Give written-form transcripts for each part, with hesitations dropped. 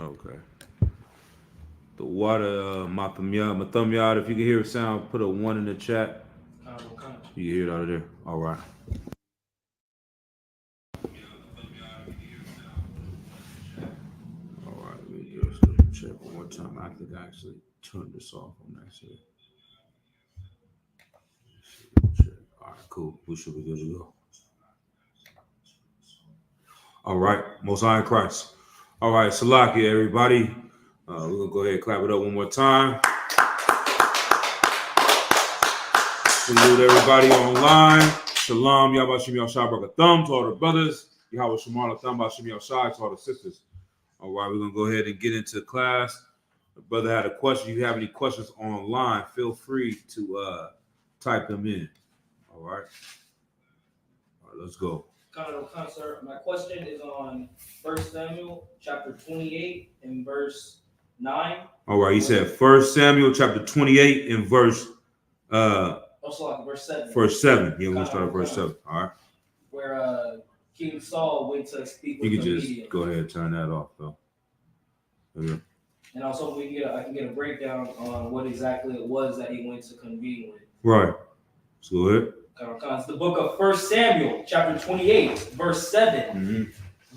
Okay. The water, my thumb yard. If you can hear a sound, put a 1 in the chat. You can hear it out of there. All right. All right. Let me just check one more time. I think I actually turned this off on that shit. All right, cool. We should be good to go. All right. Most High in Christ. All right. Salakia, everybody. We're going to go ahead and clap it up one more time. Salute everybody online. Shalom, Yahweh Shem Yahshai Barakatham to all the brothers. Yahweh Shemar Latham Shem Yahshai to all the sisters. All right, we're going to go ahead and get into class. The brother had a question. If you have any questions online, feel free to type them in. All right. All right, let's go. Sir, my question is on 1 Samuel chapter 28 and verse 9. All right, he said 1 Samuel chapter 28 and verse verse 7. Verse 7. Yeah, we'll start at verse 7. All right. Where King Saul went to speak with you can the just medium. go ahead and turn that off, though. Okay. And also, I can get a breakdown on what exactly it was that he went to convene with. Right. Let's go ahead. It's the book of 1 Samuel, chapter 28, verse 7. Mm-hmm.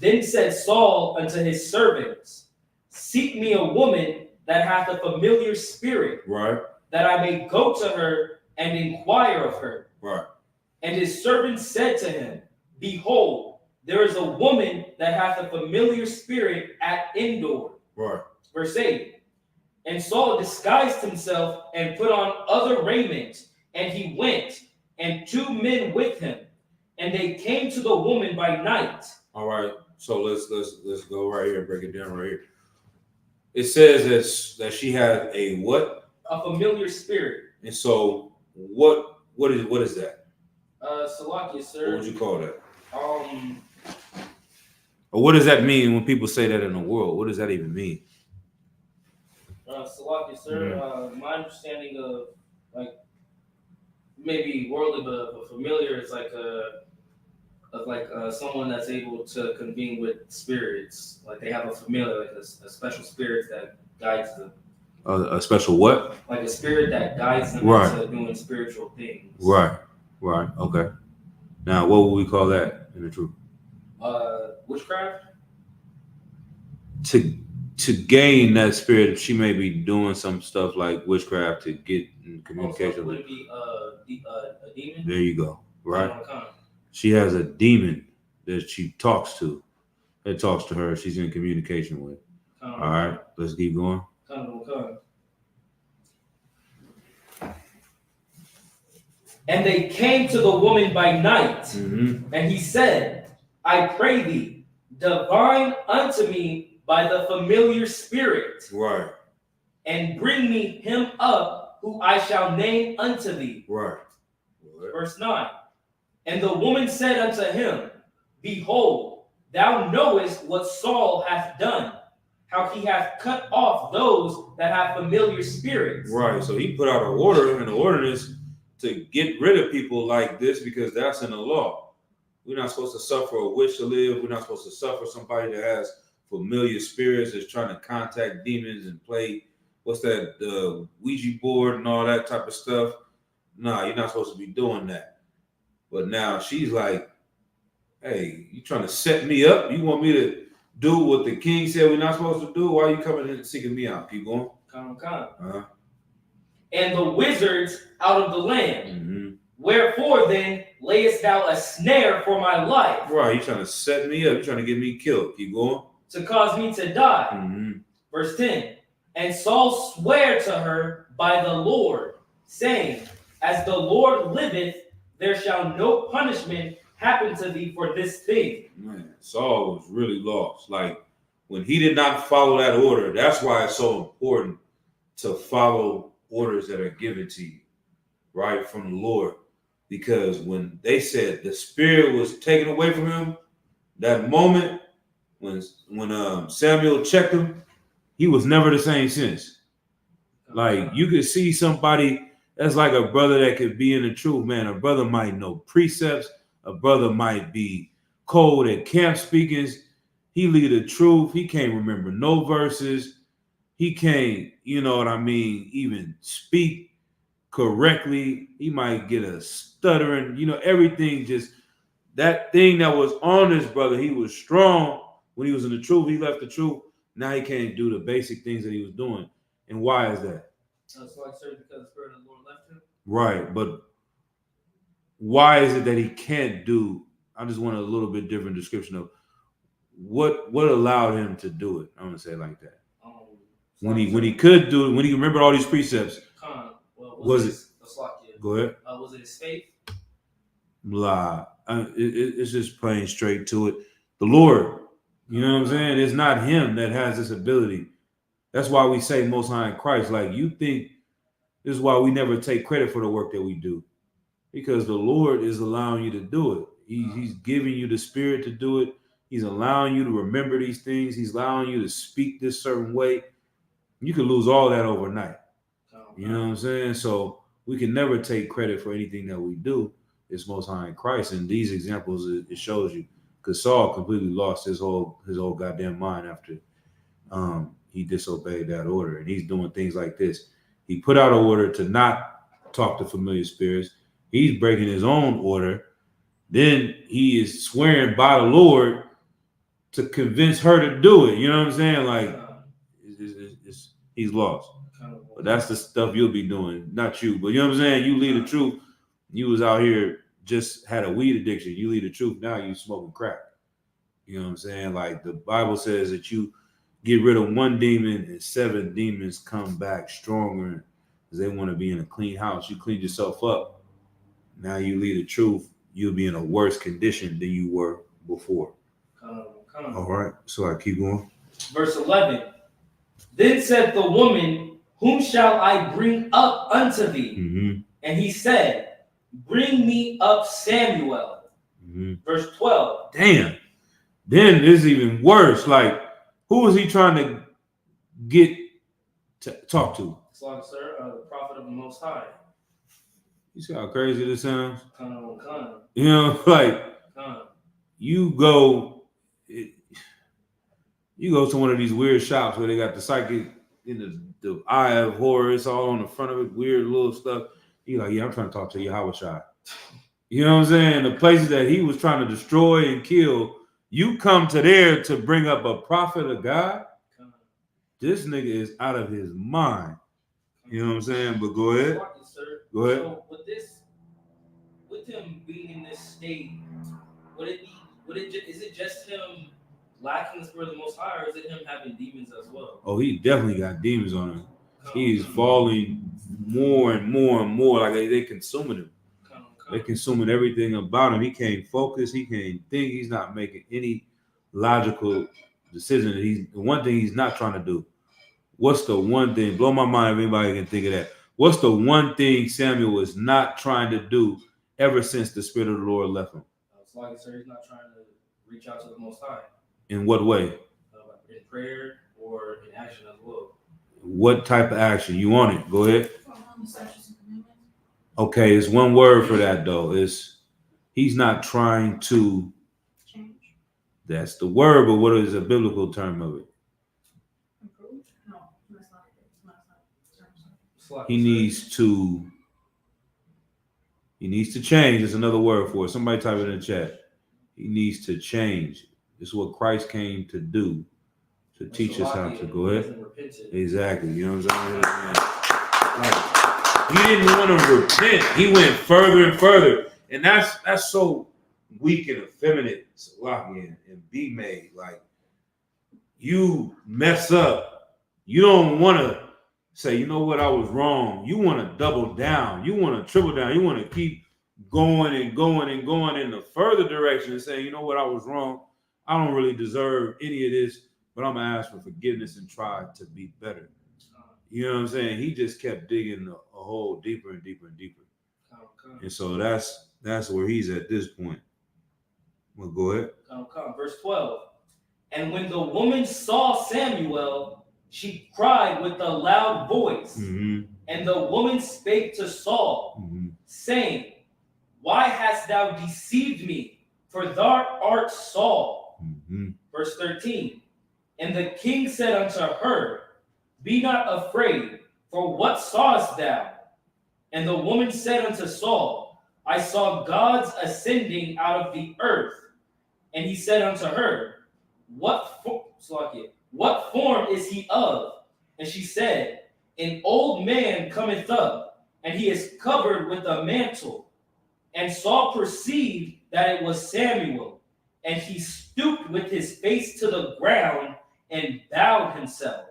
Then said Saul unto his servants, seek me a woman that hath a familiar spirit, Right. that I may go to her and inquire of her. Right. And his servants said to him, behold, there is a woman that hath a familiar spirit at Endor. Right. Verse 8. And Saul disguised himself and put on other raiment, and he went, and 2 men with him, and they came to the woman by night. All right. So let's go right here and break it down right here. It says that she had a what? A familiar spirit. And so what is that? Salakia, sir. What would you call that? Or what does that mean when people say that in the world? What does that even mean? Salakia, sir. Mm-hmm. My understanding of maybe worldly, but familiar is someone that's able to convene with spirits. Like they have a familiar, like a special spirit that guides them. A special what? Like a spirit that guides them right. into doing spiritual things. Right. Right. Okay. Now, what would we call that in the truth? Witchcraft. To gain that spirit, she may be doing some stuff like witchcraft to get in communication. Would it be a demon? There you go. Right. She has a demon that she talks to. That talks to her. She's in communication with. All right. Let's keep going. And they came to the woman by night, mm-hmm. and he said, I pray thee, divine unto me by the familiar spirit, right, and bring me him up who I shall name unto thee. Right. Verse 9. And the woman said unto him, behold, thou knowest what Saul hath done, how he hath cut off those that have familiar spirits. Right. So he put out an order and an ordinance to get rid of people like this because that's in the law. We're not supposed to suffer a witch to live. We're not supposed to suffer somebody that has familiar spirits that's trying to contact demons and play, what's that, the Ouija board and all that type of stuff. Nah, you're not supposed to be doing that. But now she's like, hey, you trying to set me up? You want me to do what the king said we're not supposed to do? Why are you coming in and seeking me out? Keep going. Uh-huh. And the wizards out of the land. Mm-hmm. Wherefore then layest thou a snare for my life? Right, you trying to set me up. You trying to get me killed. Keep going. To cause me to die. Mm-hmm. Verse 10. And Saul sware to her by the Lord, saying, as the Lord liveth, there shall no punishment happen to thee for this thing. Man, Saul was really lost. Like, when he did not follow that order, that's why it's so important to follow orders that are given to you, right, from the Lord. Because when they said the spirit was taken away from him, that moment when Samuel checked him, he was never the same since. Like, you could see somebody that's like a brother that could be in the truth, man. A brother might know precepts. A brother might be cold at camp speakings. he lead the truth. He can't remember no verses. He can't, you know what I mean, even speak correctly. He might get a stuttering, everything just that thing that was on this brother. He was strong when he was in the truth. He left the truth. Now he can't do the basic things that he was doing. And why is that? So like, sir, because the Spirit of the Lord left him. Right, but why is it that he can't do? I just want a little bit different description of what allowed him to do it. I'm gonna say it like that. When he could do it, when he remembered all these precepts. Was it? Go ahead. Was it his faith? Blah. It's just plain straight to it. The Lord, you know what I'm saying? It's not him that has this ability. That's why we say Most High in Christ. Like, you think this is why we never take credit for the work that we do, because the Lord is allowing you to do it. He's giving you the Spirit to do it. He's allowing you to remember these things. He's allowing you to speak this certain way. You could lose all that overnight. You know what I'm saying? So we can never take credit for anything that we do. It's Most High in Christ. And these examples, it shows you, because Saul completely lost his whole goddamn mind after he disobeyed that order. And he's doing things like this. He put out an order to not talk to familiar spirits. He's breaking his own order. Then he is swearing by the Lord to convince her to do it. You know what I'm saying? Like, he's lost. But that's the stuff you'll be doing, not you. But you know what I'm saying? You lead the truth. You was out here, just had a weed addiction. You lead the truth. Now you smoking crack. You know what I'm saying? Like, the Bible says that you get rid of one demon and 7 demons come back stronger because they want to be in a clean house. You cleaned yourself up. Now you lead the truth. You'll be in a worse condition than you were before. All right. So I keep going. Verse 11. Then said the woman, whom shall I bring up unto thee? Mm-hmm. And he said, bring me up Samuel. Mm-hmm. Verse 12. Damn. Then this is even worse. Like, who is he trying to get to talk to? It's like, sir, the prophet of the Most High. You see how crazy this sounds? Kind. You know, like, you go to one of these weird shops where they got the psychic in the eye of Horus all on the front of it, weird little stuff. You're like, yeah, I'm trying to talk to Yahweh Shai. You know what I'm saying? The places that he was trying to destroy and kill, you come to there to bring up a prophet of God. This nigga is out of his mind. You know what I'm saying? But go ahead. Go ahead. So with him being in this state, is it just him lacking the Spirit of the Most High, or is it him having demons as well? Oh, he definitely got demons on him. He's falling more and more and more. Like they consuming him. They're consuming everything about him. He can't focus. He can't think. He's not making any logical decision. The one thing he's not trying to do. What's the one thing? Blow my mind if anybody can think of that. What's the one thing Samuel is not trying to do ever since the Spirit of the Lord left him? It's like, sir, he's not trying to reach out to the Most High. In what way? In prayer or in action as well. What type of action? You want it? Go ahead. Okay, it's one word for that though. He's not trying to change. That's the word, but what is a biblical term of it? Improve? No, that's not it. He needs to change. There's another word for it. Somebody type it in the chat. He needs to change. This is what Christ came to do, to teach us how to. Go ahead. Exactly. You know what I'm saying? Like, he didn't want to repent. He went further and further. And that's so weak and effeminate, and be made. Like, you mess up. You don't want to say, you know what, I was wrong. You want to double down. You want to triple down. You want to keep going and going and going in the further direction and say, you know what, I was wrong. I don't really deserve any of this, but I'm going to ask for forgiveness and try to be better. You know what I'm saying? He just kept digging a hole deeper and deeper and deeper. And so that's where he's at this point. Well, go ahead. Verse 12. And when the woman saw Samuel, she cried with a loud voice. Mm-hmm. And the woman spake to Saul, mm-hmm. saying, why hast thou deceived me? For thou art Saul. Mm-hmm. Verse 13. And the king said unto her, Be not afraid, for what sawest thou? And the woman said unto Saul, I saw gods ascending out of the earth. And he said unto her, What form is he of? And she said, An old man cometh up, and he is covered with a mantle. And Saul perceived that it was Samuel, and he stooped with his face to the ground and bowed himself.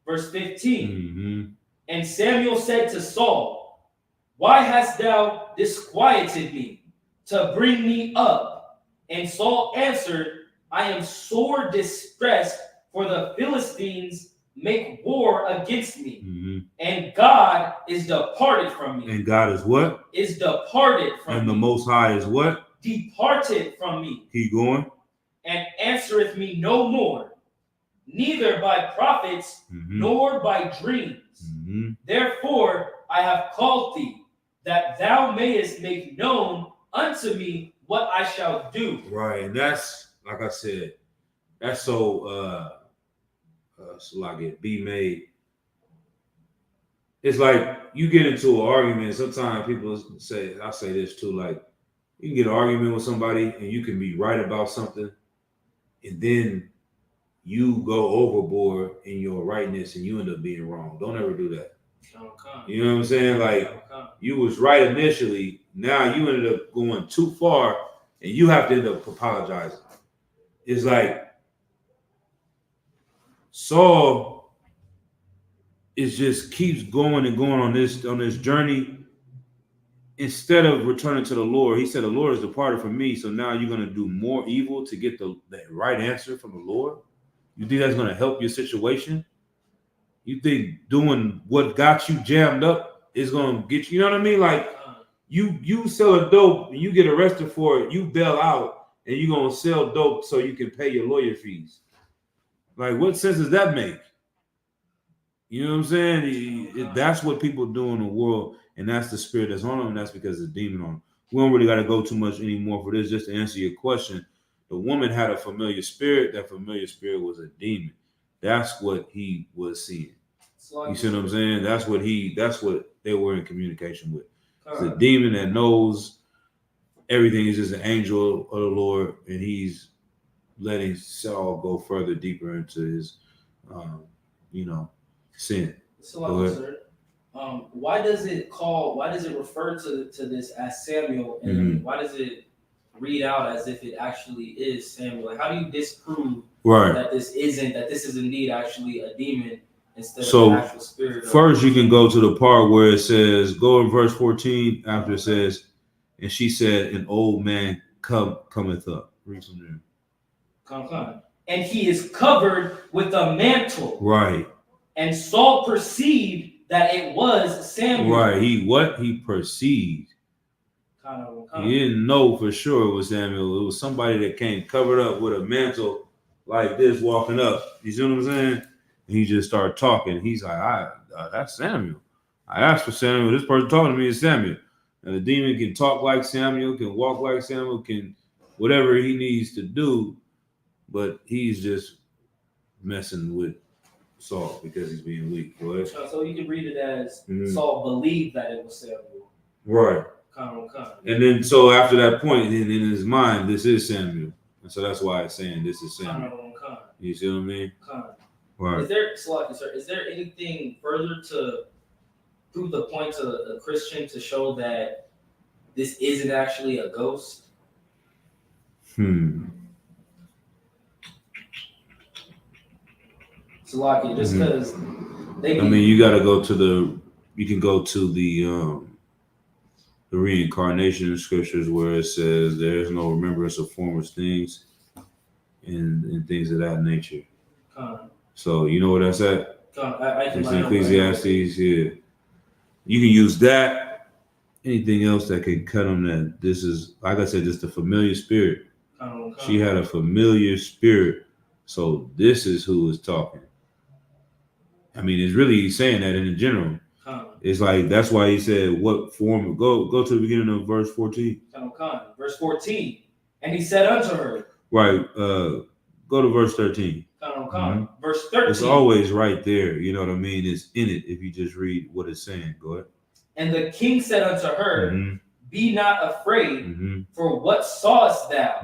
Verse 15. Mm-hmm. And Samuel said to Saul, Why hast thou disquieted me to bring me up? And Saul answered, I am sore distressed, for the Philistines make war against me, Mm-hmm. and God is departed from me. And God is what? Is departed from And me. the Most High is what? Departed from me, Keep going. and answereth me no more, neither by prophets Mm-hmm. nor by dreams. Mm-hmm. Therefore I have called thee, that thou mayest make known unto me what I shall do. Right, and that's like I said, that's so like it be made. It's like you get into an argument. Sometimes people say, I say this too, like you can get an argument with somebody and you can be right about something, and then you go overboard in your rightness and you end up being wrong. Don't ever do that. You know what I'm saying? Like you was right initially, now you ended up going too far and you have to end up apologizing. It's like Saul is just keeps going and going on this journey instead of returning to the Lord. He said, the Lord is departed from me. So now you're going to do more evil to get the right answer from the Lord. You think that's going to help your situation? You think doing what got you jammed up is going to get you, you know what I mean? Like you sell a dope and you get arrested for it, you bail out and you're going to sell dope so you can pay your lawyer fees. Like, what sense does that make? You know what I'm saying? That's what people do in the world, and that's the spirit that's on them, and that's because the demon on them. We don't really got to go too much anymore for this. Just to answer your question, the woman had a familiar spirit. That familiar spirit was a demon. That's what he was seeing. You see what I'm saying? That's what they were in communication with. It's a demon that knows everything is just an angel of the Lord, and he's letting Saul go further deeper into his, sin. So, sir, why does it refer to this as Samuel, and why does it read out as if it actually is Samuel? Like, how do you disprove that this is indeed actually a demon instead of an actual spirit? First, you can go to the part where it says, go in verse 14 after it says, and she said, an old man cometh up. Read from there. Come. And he is covered with a mantle. Right. And Saul perceived that it was Samuel. Right. He perceived. He didn't know for sure it was Samuel. It was somebody that came covered up with a mantle like this walking up. You see what I'm saying? And he just started talking. He's like, that's Samuel. I asked for Samuel. This person talking to me is Samuel. And the demon can talk like Samuel, can walk like Samuel, can whatever he needs to do. But he's just messing with Saul because he's being weak. Go ahead. So you can read it as Saul believed that it was Samuel. Right. And then so after that point, in his mind, this is Samuel. And so that's why it's saying this is Samuel. You see what I mean? Right. Is there anything further to prove the point to a Christian to show that this isn't actually a ghost? Just because you got to go to you can go to the reincarnation scriptures where it says there is no remembrance of former things and things of that nature. So you know what that's at? It's in Ecclesiastes. Yeah, you can use that. Anything else that can cut them? That this is, like I said, just a familiar spirit. She had a familiar spirit, so this is who is talking. I mean, it's really saying that in general. It's like that's why he said, "What form?" Go to the beginning of verse 14. Verse 14, and he said unto her, Right. Go to verse 13. Verse 13. It's always right there. You know what I mean? It's in it if you just read what it's saying. Go ahead. And the king said unto her, Be not afraid, for what sawest thou?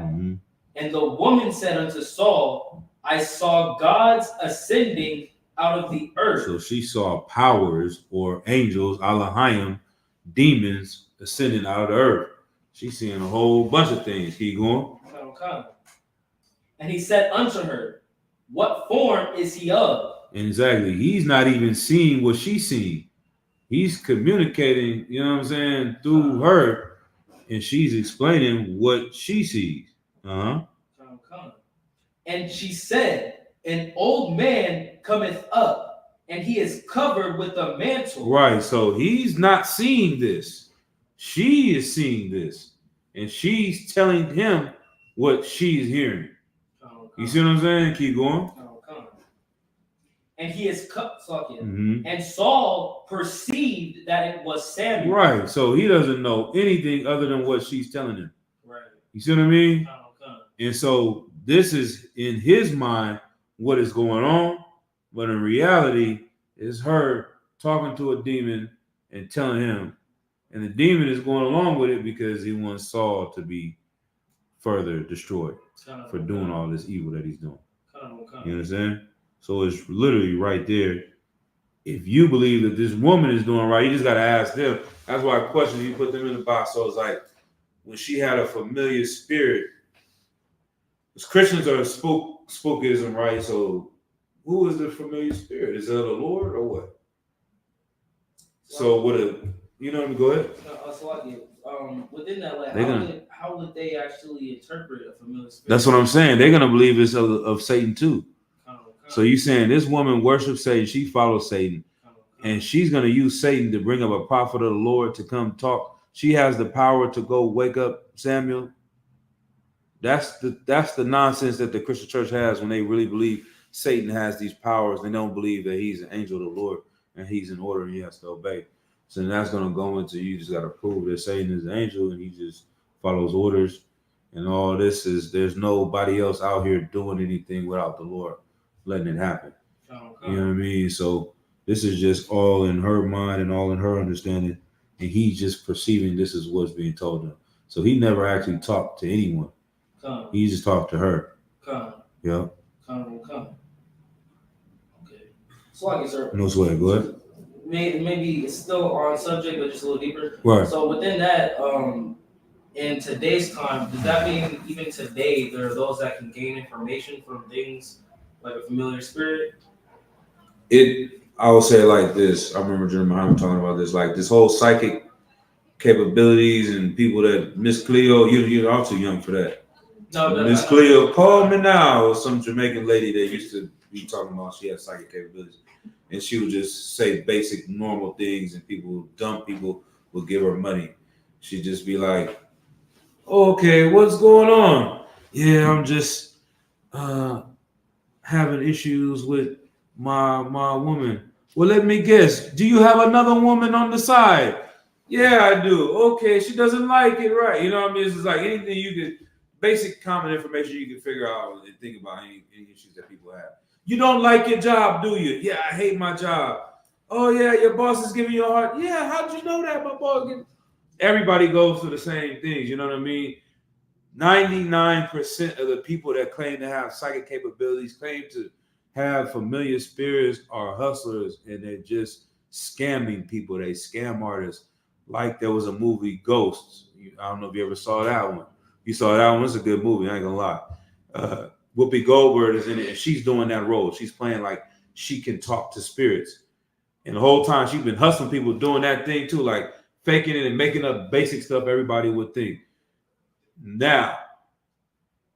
And the woman said unto Saul, I saw gods ascending out of the earth. So she saw powers or angels, Elohim, demons ascending out of the earth. She's seeing a whole bunch of things. Keep going. And he said unto her, What form is he of? And exactly, he's not even seeing what she's seeing. He's communicating, you know what I'm saying, through her, and she's explaining what she sees. And she said, An old man cometh up, and he is covered with a mantle. Right, so he's not seeing this. She is seeing this, and she's telling him what she's hearing. You see what I'm saying? Keep going. And he is cut. And Saul perceived that it was Samuel. Right, so he doesn't know anything other than what she's telling him. Right. You see what I mean? And so this is in his mind what is going on, but in reality, it's her talking to a demon and telling him, and the demon is going along with it because he wants Saul to be further destroyed for doing all this evil that he's doing. You understand? So it's literally right there. If you believe that this woman is doing right, you just got to ask them. That's why I question you put them in the box. So it's like when she had a familiar spirit, because Christians are spookism, right? So who is the familiar spirit? Is that the Lord or what? So what you know what I mean? Go ahead. Within that, like, how would they actually interpret a familiar spirit? That's what I'm saying. They're gonna believe it's of Satan too. So you saying this woman worships Satan, she follows Satan, and she's gonna use Satan to bring up a prophet of the Lord to come talk. She has the power to go wake up Samuel. That's the nonsense that the Christian church has when they really believe Satan has these powers. They don't believe that he's an angel of the Lord and he's in order and he has to obey. So that's going to go into, you just got to prove that Satan is an angel and he just follows orders. And all this is, there's nobody else out here doing anything without the Lord letting it happen. You know what I mean? So this is just all in her mind and all in her understanding. And he's just perceiving this is what's being told him. So he never actually talked to anyone. He just talked to her. Yeah. Okay. So like, sir. No sweat. Go ahead. Maybe it's still on subject, but just a little deeper. Right. So within that, in today's time, does that mean even today there are those that can gain information from things like a familiar spirit? I would say like this. I remember Jeremy Muhammad talking about this, like this whole psychic capabilities and people that Miss Cleo, you're all too young for that. No, Miss Cleo, call me now, or some Jamaican lady that used to be talking about she had psychic capabilities. And she would just say basic normal things and dumb people would give her money. She'd just be like, okay, what's going on? Yeah, I'm just having issues with my woman. Well, let me guess. Do you have another woman on the side? Yeah, I do. Okay, she doesn't like it, right? You know what I mean? It's just like anything you could, basic common information you can figure out and think about any issues that people have. You don't like your job, do you? Yeah, I hate my job. Oh, yeah, your boss is giving you a hard. Yeah, how'd you know that? My boss. Everybody goes through the same things. You know what I mean? 99% of the people that claim to have psychic capabilities, claim to have familiar spirits, are hustlers, and they're just scamming people. They scam artists. Like there was a movie, Ghosts. I don't know if you ever saw that one. You saw that one. It's a good movie. I ain't gonna lie. Whoopi Goldberg is in it, and she's doing that role. She's playing like she can talk to spirits. And the whole time she's been hustling people doing that thing too, like faking it and making up basic stuff everybody would think. Now,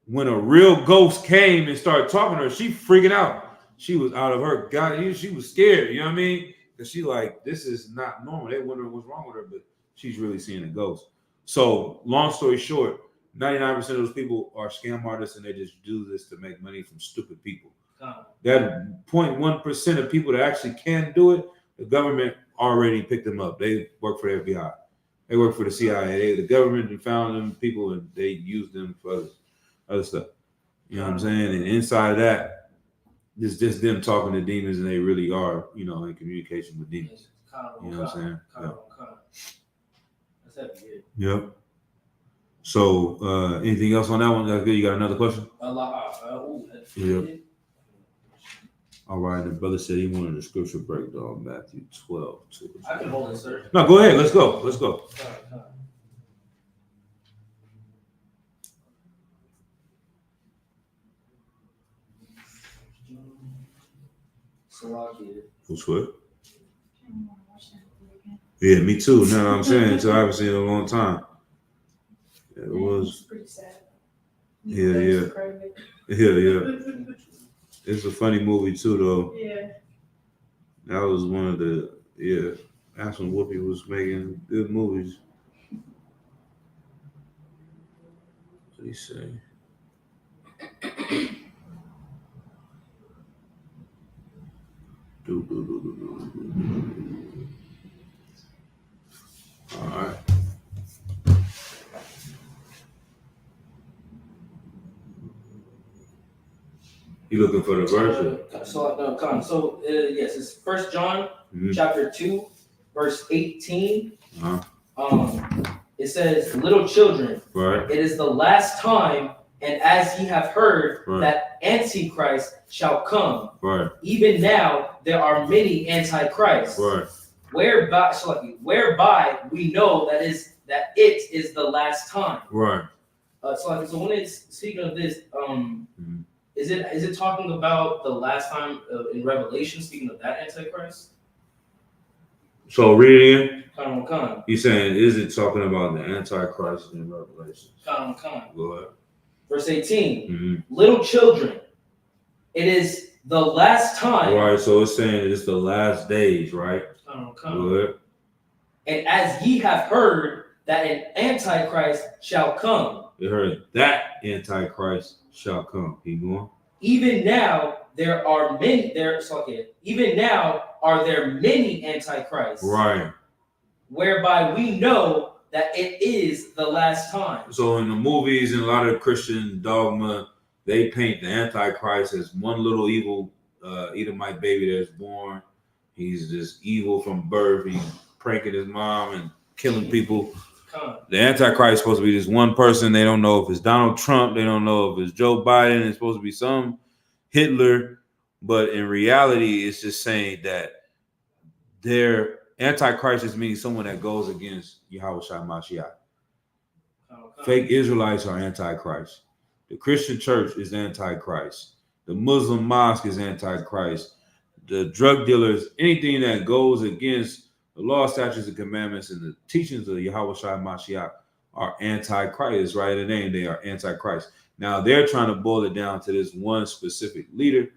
when a real ghost came and started talking to her, she freaking out. She was out of her god. She was scared. You know what I mean? Because she like, this is not normal. They wonder what's wrong with her, but she's really seeing a ghost. So, long story short, 99% of those people are scam artists and they just do this to make money from stupid people. That 0.1% of people that actually can do it, the government already picked them up. They work for the FBI. They work for the CIA. The government found them people and they use them for other stuff. You know what I'm saying? And inside of that, it's just them talking to demons, and they really are, in communication with demons. You know what I'm saying? That's heavy. Yep. So, anything else on that one? That's good. You got another question? Yep. All right. The brother said he wanted the scripture breakdown, Matthew 12. Too. I can hold it, sir. No, go ahead. Let's go. Who's what? Yeah, me too. You know what I'm saying? So I haven't seen it in a long time. Yeah, it was pretty sad. Yeah. It's a funny movie too, though. Yeah. That was one of the That's when Whoopi was making good movies. What did he say? All right. You looking for the verse? Yes, it's 1 John chapter 2, verse 18. It says, "Little children, right. It is the last time, and as ye have heard right. that Antichrist shall come, right. even now there are many Antichrists, right. whereby we know that it is the last time." Right. So when it's speaking of this, is it talking about the last time in Revelation, speaking of that Antichrist? So read it again. Khan. He's saying, is it talking about the Antichrist in Revelation? Khan. Go ahead. Verse 18. Little children, it is the last time. Right, so it's saying it's the last days, right? Go ahead. And as ye have heard that an Antichrist shall come. You heard that Antichrist shall come. Keep going. Even now there are many. Even now are there many Antichrists. Right. Whereby we know that it is the last time. So in the movies and a lot of Christian dogma, they paint the Antichrist as one little evil Edomite baby that's born. He's just evil from birth. He's pranking his mom and killing people. The Antichrist is supposed to be this one person. They don't know if it's Donald Trump. They don't know if it's Joe Biden. It's supposed to be some Hitler. But in reality, it's just saying that their Antichrist is meaning someone that goes against Yahweh Shai Mashiach. Fake Israelites are Antichrist. The Christian church is Antichrist. The Muslim mosque is Antichrist. The drug dealers, anything that goes against the law, statutes, and commandments and the teachings of Yahweh Shai Mashiach are Antichrist, right? In the name, they are Antichrist. Now, they're trying to boil it down to this one specific leader,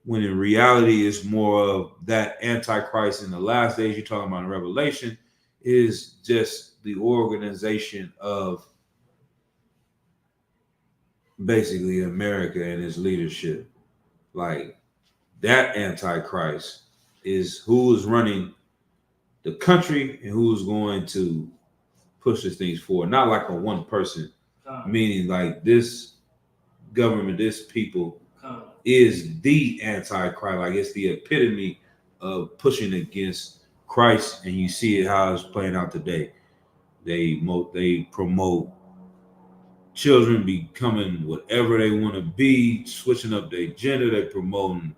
when in reality, it's more of that Antichrist in the last days you're talking about in Revelation is just the organization of basically America and its leadership. Like, that Antichrist is who is running the country and who's going to push these things forward. Not like a one person, meaning like this government, this people is the Antichrist. Like it's the epitome of pushing against Christ, and you see it how it's playing out today. They promote children becoming whatever they want to be, switching up their gender. They promoting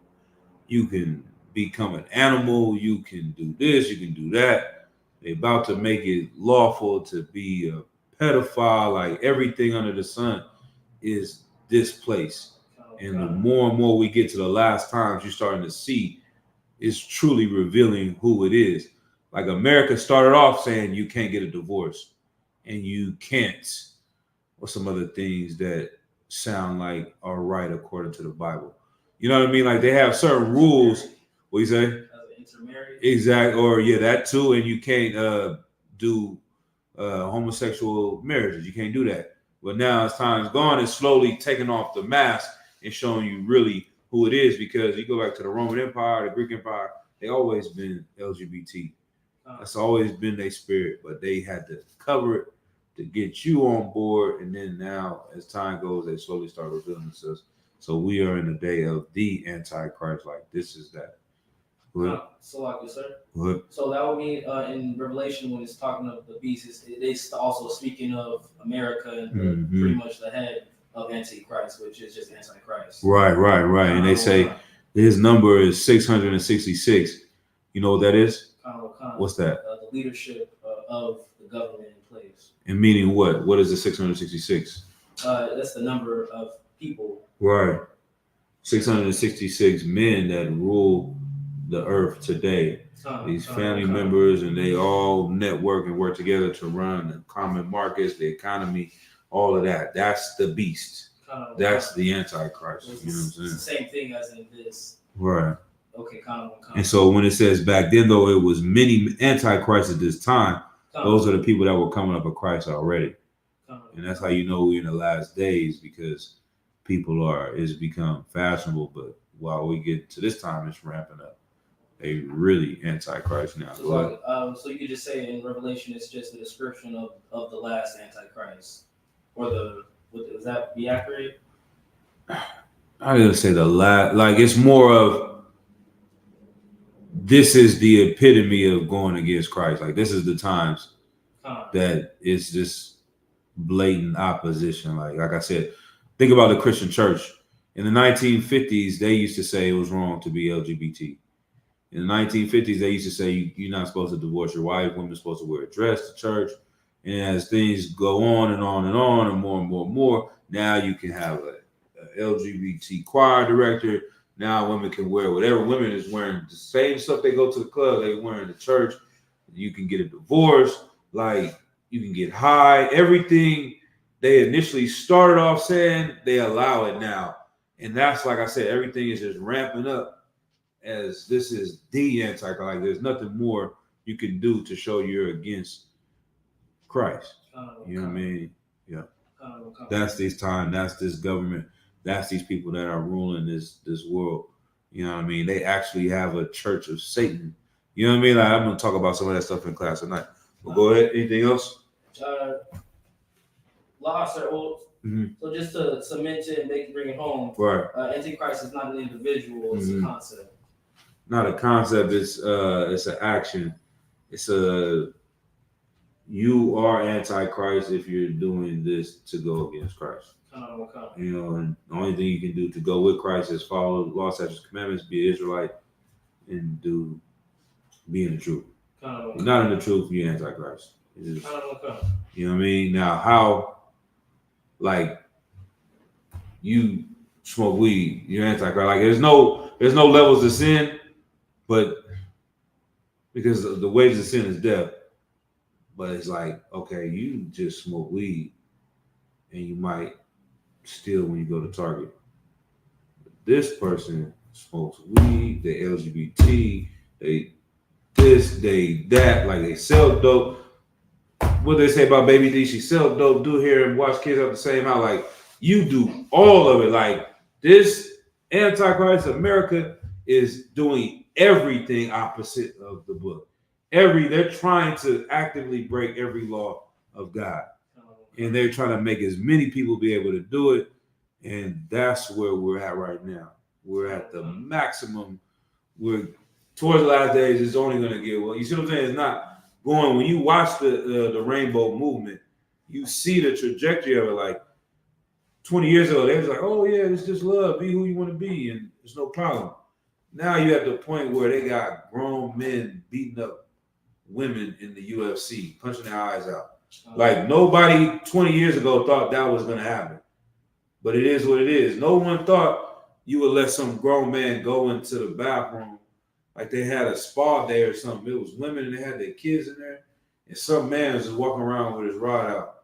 you can become an animal, you can do this, you can do that. They about to make it lawful to be a pedophile. Like everything under the sun is displaced. And the more and more we get to the last times, you're starting to see it's truly revealing who it is. Like America started off saying you can't get a divorce and you can't, or some other things that sound like are right according to the Bible. You know what I mean? Like they have certain rules. What you say? Exactly. Or that too. And you can't do homosexual marriages. You can't do that. But now as time's gone, it's slowly taking off the mask and showing you really who it is, because you go back to the Roman Empire, the Greek Empire, they always been LGBT. That's always been their spirit, but they had to cover it to get you on board. And then now, as time goes, they slowly start revealing themselves. So we are in the day of the Antichrist. Like this is that. So like you sir. What? So that would mean in Revelation when it's talking of the beast, it's also speaking of America and pretty much the head of Antichrist, which is just Antichrist. Right. And they say his number is 666. You know what that is? What's that? The leadership of the government in place. And meaning what? What is the 666? That's the number of people. Right. 666 men that rule the earth today. These family members, and they all network and work together to run the common markets, the economy, all of that. That's the beast. That's the Antichrist. You know what I'm saying? It's the same thing as in this. Right. Okay, and so when it says back then, though, it was many Antichrists at this time. Those are the people that were coming up with Christ already. And that's how you know we're in the last days, because it's become fashionable. But while we get to this time, it's ramping up. They really Antichrist now. So you could just say in Revelation, it's just a description of the last Antichrist, or would that be accurate? I didn't say the last. Like it's more of this is the epitome of going against Christ. Like this is the times that it's just blatant opposition. Like I said, think about the Christian church. In the 1950s, they used to say it was wrong to be LGBT. In the 1950s, they used to say you're not supposed to divorce your wife. Women are supposed to wear a dress to church. And as things go on and on and on and more, now you can have a LGBT choir director. Now women can wear whatever. Women is wearing the same stuff they go to the club, they wear in the church. You can get a divorce. Like you can get high. Everything they initially started off saying, they allow it now. And that's, like I said, everything is just ramping up. As this is the Antichrist, like there's nothing more you can do to show you're against Christ. You know what I mean? Yeah. That's this time. That's this government. That's these people that are ruling this world. You know what I mean? They actually have a church of Satan. You know what I mean? Like, I'm gonna talk about some of that stuff in class tonight. Well, go ahead. Anything else? Sir. So just to cement it and bring it home. Right. Antichrist is not an individual; it's a concept. Not a concept. It's an action. You are Antichrist if you're doing this to go against Christ. You know, and the only thing you can do to go with Christ is follow law, statutes, commandments, be an Israelite, and be in the truth. You're not in the truth, you're Antichrist. You know what I mean? Now, how, like, you smoke weed, you're Antichrist. Like, there's no levels of sin, but because the wages of sin is death. But it's like, okay, you just smoke weed, and you might steal when you go to Target. This person smokes weed, they LGBT, they this, they that, like they sell dope. What they say about Baby D? She sell dope, do hair, and watch kids up the same house. Like you do all of it. Like this Antichrist America is doing everything opposite of the book. They're trying to actively break every law of God. And they're trying to make as many people be able to do it. And that's where we're at right now. We're at the maximum. We're towards the last days. It's only going to get well. You see what I'm saying? It's not going. When you watch the rainbow movement, you see the trajectory of it. Like 20 years ago, they was like, oh, yeah, it's just love. Be who you want to be. And there's no problem. Now you're at the point where they got grown men beating up women in the UFC, punching their eyes out. Like nobody 20 years ago thought that was going to happen. But it is what it is. No one thought you would let some grown man go into the bathroom like they had a spa day or something. It was women and they had their kids in there. And some man was just walking around with his rod out.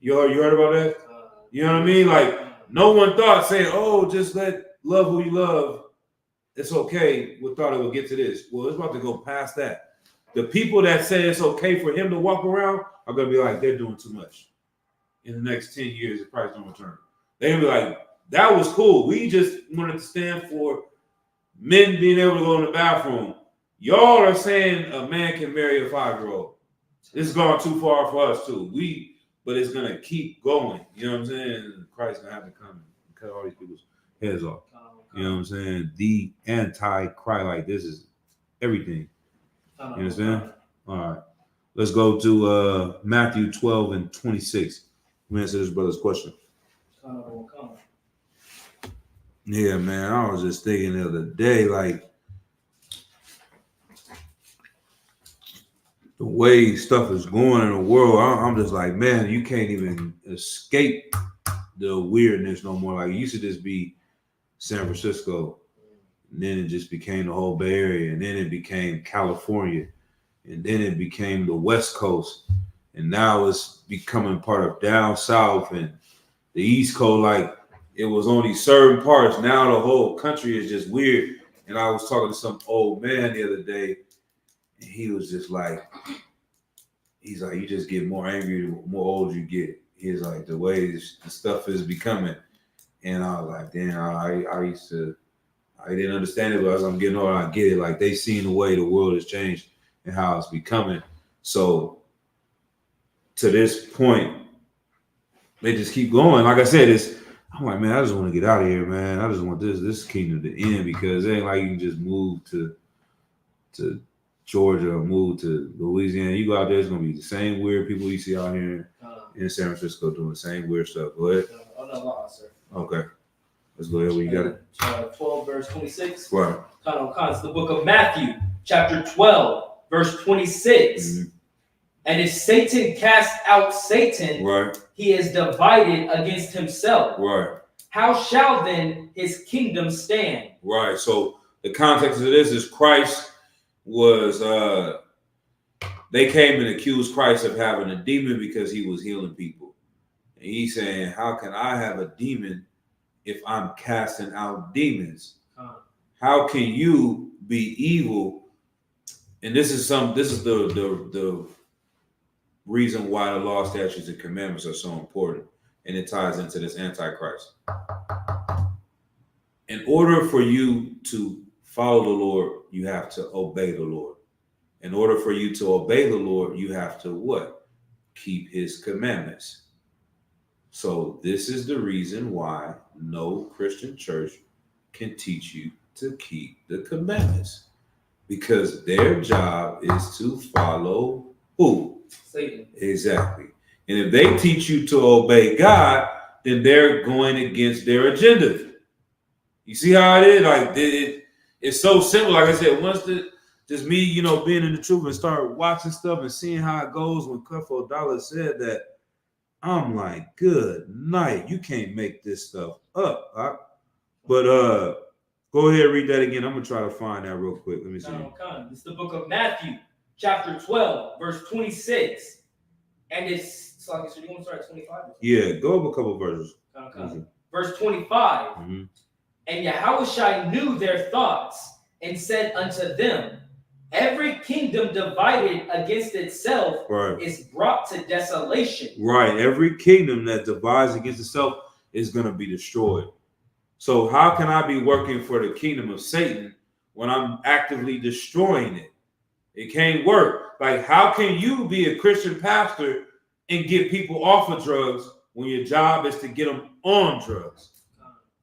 You heard about that? You know what I mean? Like no one thought saying, oh, just love who you love. It's okay. We thought it would get to this. Well, it's about to go past that. The people that say it's okay for him to walk around are going to be like, they're doing too much. In the next 10 years, the price don't return. They're going to be like, that was cool. We just wanted to stand for men being able to go in the bathroom. Y'all are saying a man can marry a 5-year-old. This has gone too far for us, too. but it's gonna keep going. You know what I'm saying? Christ's gonna have to come and cut all these people's heads off. You know what I'm saying? The anti-Christ, like this is everything. You understand? All right. Let's go to Matthew 12 and 26. Let me answer this brother's question. Yeah, man. I was just thinking the other day, like the way stuff is going in the world, I'm just like, man, you can't even escape the weirdness no more. Like it used to just be San Francisco, and then it just became the whole Bay Area, and then it became California, and then it became the West Coast, and now it's becoming part of down south and the East Coast. Like it was only certain parts. Now the whole country is just weird. And I was talking to some old man the other day, and he was just like, he's like, you just get more angry the more old you get. He's like, the way the stuff is becoming. And I was like, damn, I didn't understand it, but as I'm getting older, I get it. Like they seen the way the world has changed and how it's becoming. So to this point, they just keep going. Like I said, I'm like, man, I just want to get out of here, man. I just want this kingdom to end, because it ain't like you can just move to Georgia or move to Louisiana. You go out there, it's gonna be the same weird people you see out here in San Francisco doing the same weird stuff. Go ahead. Sir. Okay. Let's go ahead. Where you got it? 12 verse 26. Right. It's the book of Matthew, chapter 12, verse 26. Mm-hmm. And if Satan cast out Satan, right, he is divided against himself. Right. How shall then his kingdom stand? Right. So the context of this is Christ was they came and accused Christ of having a demon because he was healing people. And he's saying, how can I have a demon if I'm casting out demons? How can you be evil? And this is the reason why the law, statutes, and commandments are so important. And it ties into this Antichrist. In order for you to follow the Lord, you have to obey the Lord. In order for you to obey the Lord, you have to what? Keep his commandments. So this is the reason why no Christian church can teach you to keep the commandments, because their job is to follow who? Satan. Exactly. And if they teach you to obey God, then they're going against their agenda. You see how it is? Like it's so simple. Like I said, once just me, being in the truth and start watching stuff and seeing how it goes. When Creflo Dollar said that, I'm like, good night. You can't make this stuff up. Huh? But go ahead, read that again. I'm gonna try to find that real quick. Let me see. It's the book of Matthew, chapter 12, verse 26. And it's like, so you want to start at 25? Yeah, go up a couple verses. Verse 25. Mm-hmm. And Yahushua knew their thoughts and said unto them, every kingdom divided against itself is brought to desolation. Right. Every kingdom that divides against itself is going to be destroyed. So how can I be working for the kingdom of Satan when I'm actively destroying it? It can't work. Like, how can you be a Christian pastor and get people off of drugs when your job is to get them on drugs?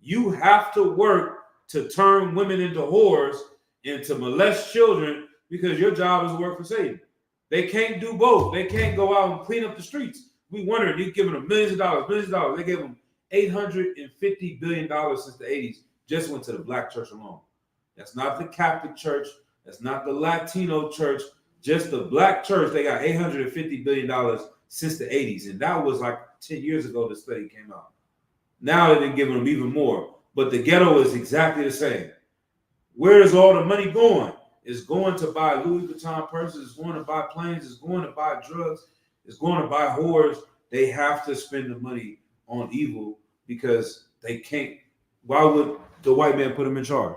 You have to work to turn women into whores and to molest children, because your job is to work for Satan. They can't do both. They can't go out and clean up the streets. We wonder, you're giving them millions of dollars. They gave them $850 billion since the 80s. Just went to the black church alone. That's not the Catholic church. That's not the Latino church. Just the black church. They got $850 billion since the 80s. And that was like 10 years ago the study came out. Now they're giving them even more. But the ghetto is exactly the same. Where is all the money going? It's going to buy Louis Vuitton purses. It's going to buy planes. It's going to buy drugs. It's going to buy whores. They have to spend the money on evil because they can't. Why would the white man put them in charge?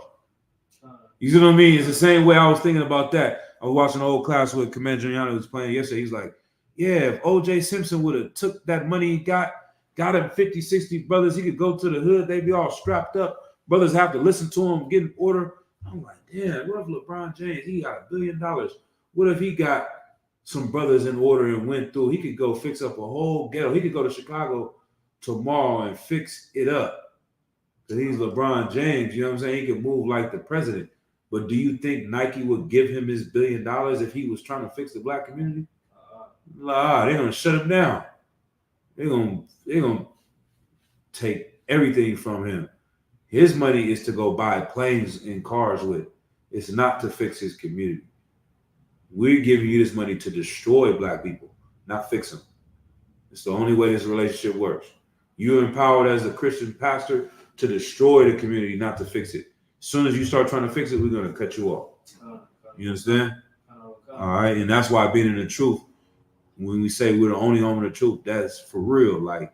You see what I mean? It's the same way I was thinking about that. I was watching an old class with Commander Giuliani who was playing yesterday. He's like, yeah, if O.J. Simpson would have took that money he got him 50, 60 brothers, he could go to the hood. They'd be all strapped up. Brothers have to listen to him, get in order. I'm like, damn, what if LeBron James, he got $1 billion? What if he got some brothers in order and went through. He could go fix up a whole ghetto. He could go to Chicago tomorrow and fix it up. Because he's LeBron James, you know what I'm saying? He could move like the president. But do you think Nike would give him his $1 billion if he was trying to fix the black community? Nah, they're gonna shut him down. They're gonna take everything from him. His money is to go buy planes and cars with. It's not to fix his community. We're giving you this money to destroy black people, not fix them. It's the only way this relationship works. You're empowered as a Christian pastor to destroy the community, not to fix it. As soon as you start trying to fix it, we're going to cut you off. You understand? All right. And that's why being in the truth, when we say we're the only home of the truth, that's for real. Like,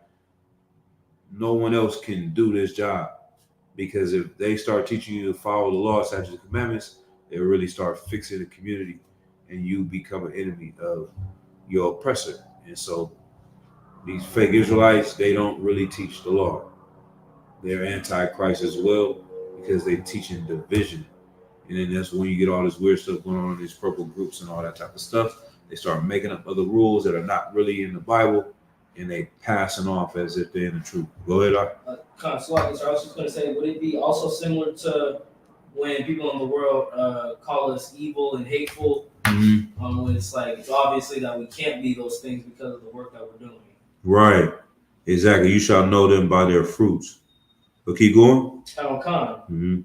no one else can do this job. Because if they start teaching you to follow the law, statutes, and commandments, they really start fixing the community and you become an enemy of your oppressor. And so these fake Israelites, they don't really teach the law. They're anti-Christ as well because they're teaching division. And then that's when you get all this weird stuff going on in these purple groups and all that type of stuff. They start making up other rules that are not really in the Bible and they passing off as if they're in the truth. Go ahead, So I was just going to say, would it be also similar to when people in the world call us evil and hateful? Mm-hmm. When it's like, it's obviously that we can't be those things because of the work that we're doing. Right. Exactly. You shall know them by their fruits. But keep going. Mm-hmm.